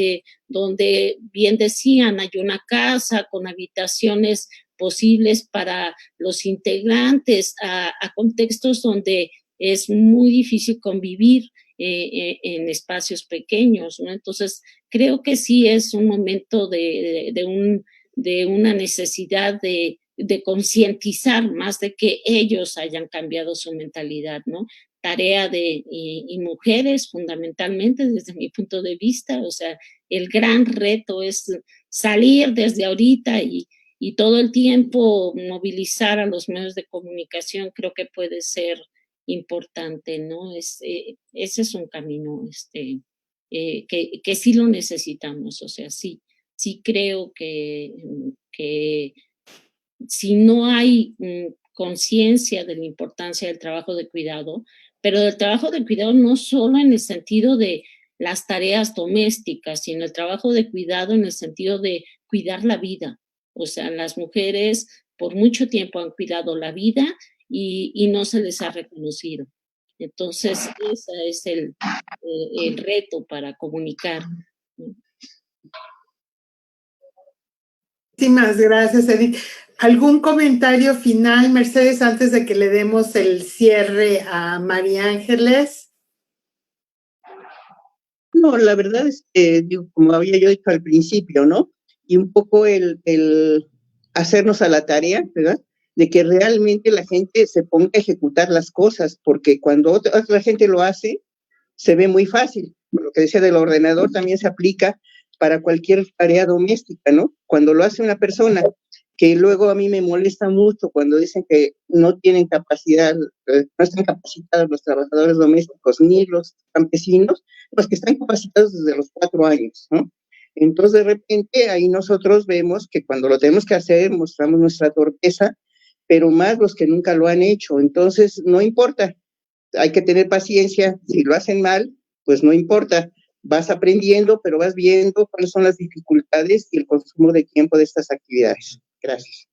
donde, bien decían, hay una casa con habitaciones posibles para los integrantes a contextos donde es muy difícil convivir en espacios pequeños, ¿no? Entonces, creo que sí es un momento de una necesidad de concientizar más de que ellos hayan cambiado su mentalidad, ¿no? Tarea y mujeres fundamentalmente desde mi punto de vista, o sea, el gran reto es salir desde ahorita y todo el tiempo movilizar a los medios de comunicación, creo que puede ser importante, ¿no? Ese es un camino que sí lo necesitamos, o sea, sí creo que si no hay conciencia de la importancia del trabajo de cuidado, pero del trabajo de cuidado no solo en el sentido de las tareas domésticas, sino el trabajo de cuidado en el sentido de cuidar la vida. O sea, las mujeres por mucho tiempo han cuidado la vida y no se les ha reconocido. Entonces, ese es el reto para comunicar. Muchísimas gracias, Edith. ¿Algún comentario final, Mercedes, antes de que le demos el cierre a María Ángeles? No, la verdad es que, digo, como había yo dicho al principio, ¿no? Y un poco el hacernos a la tarea, ¿verdad? De que realmente la gente se ponga a ejecutar las cosas, porque cuando otra gente lo hace, se ve muy fácil. Lo que decía del ordenador también se aplica para cualquier tarea doméstica, ¿no? Cuando lo hace una persona, que luego a mí me molesta mucho cuando dicen que no tienen capacidad, no están capacitados los trabajadores domésticos ni los campesinos, los que están capacitados desde los 4 años, ¿no? Entonces, de repente, ahí nosotros vemos que cuando lo tenemos que hacer, mostramos nuestra torpeza, pero más los que nunca lo han hecho. Entonces, no importa, hay que tener paciencia. Si lo hacen mal, pues no importa. Vas aprendiendo, pero vas viendo cuáles son las dificultades y el consumo de tiempo de estas actividades. Gracias.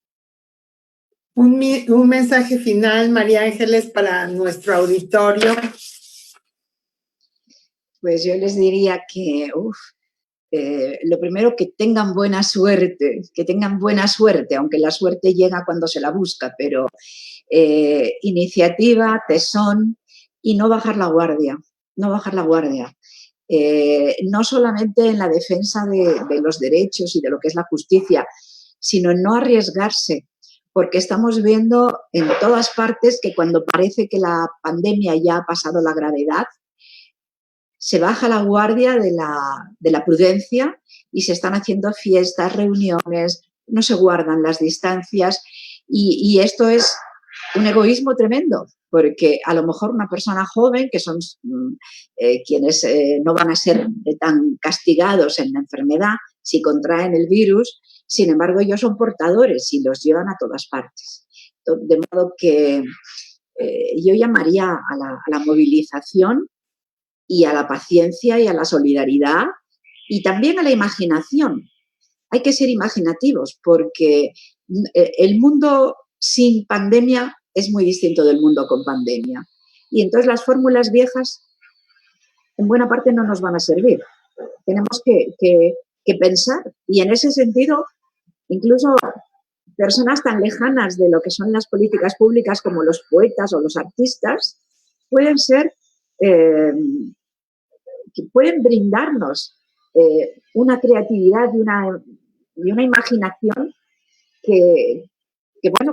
Un mensaje final, María Ángeles, para nuestro auditorio. Pues yo les diría que, lo primero, que tengan buena suerte, aunque la suerte llega cuando se la busca, pero iniciativa, tesón y no bajar la guardia, no solamente en la defensa de los derechos y de lo que es la justicia, sino en no arriesgarse, porque estamos viendo en todas partes que cuando parece que la pandemia ya ha pasado la gravedad, se baja la guardia de la prudencia y se están haciendo fiestas, reuniones, no se guardan las distancias y esto es un egoísmo tremendo, porque a lo mejor una persona joven, que son quienes no van a ser tan castigados en la enfermedad si contraen el virus, sin embargo ellos son portadores y los llevan a todas partes. De modo que yo llamaría a la movilización y a la paciencia y a la solidaridad y también a la imaginación. Hay que ser imaginativos porque el mundo sin pandemia es muy distinto del mundo con pandemia. Y entonces las fórmulas viejas en buena parte no nos van a servir. Tenemos que pensar y en ese sentido incluso personas tan lejanas de lo que son las políticas públicas como los poetas o los artistas pueden ser que pueden brindarnos una creatividad y una imaginación que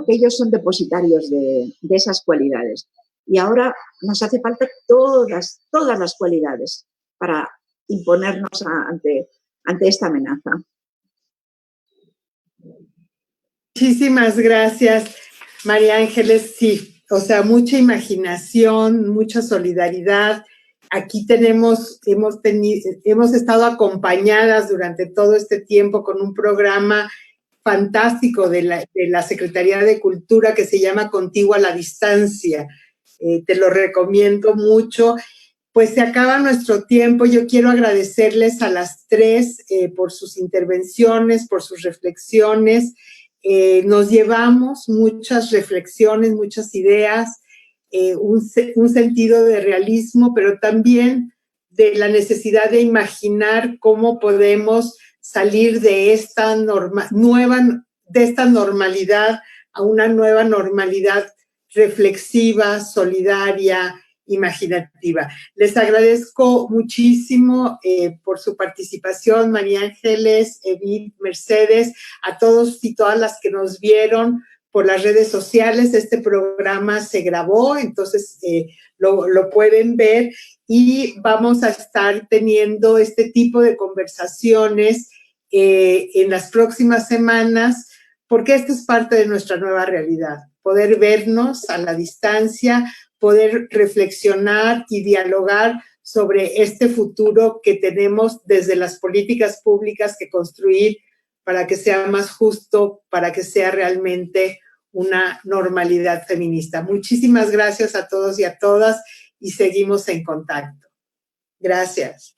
ellos son depositarios de esas cualidades. Y ahora nos hace falta todas las cualidades para imponernos ante esta amenaza. Muchísimas gracias, María Ángeles. Sí, o sea, mucha imaginación, mucha solidaridad. Aquí hemos estado acompañadas durante todo este tiempo con un programa fantástico de la Secretaría de Cultura que se llama Contigo a la Distancia. Te lo recomiendo mucho. Pues se acaba nuestro tiempo. Yo quiero agradecerles a las tres por sus intervenciones, por sus reflexiones. Nos llevamos muchas reflexiones, muchas ideas, un sentido de realismo, pero también de la necesidad de imaginar cómo podemos salir de esta nueva de esta normalidad a una nueva normalidad reflexiva, solidaria, imaginativa. Les agradezco muchísimo por su participación, María Ángeles, Edith, Mercedes, a todos y todas las que nos vieron por las redes sociales. Este programa se grabó, entonces lo pueden ver y vamos a estar teniendo este tipo de conversaciones en las próximas semanas, porque esta es parte de nuestra nueva realidad, poder vernos a la distancia, poder reflexionar y dialogar sobre este futuro que tenemos desde las políticas públicas que construir para que sea más justo, para que sea realmente una normalidad feminista. Muchísimas gracias a todos y a todas y seguimos en contacto. Gracias.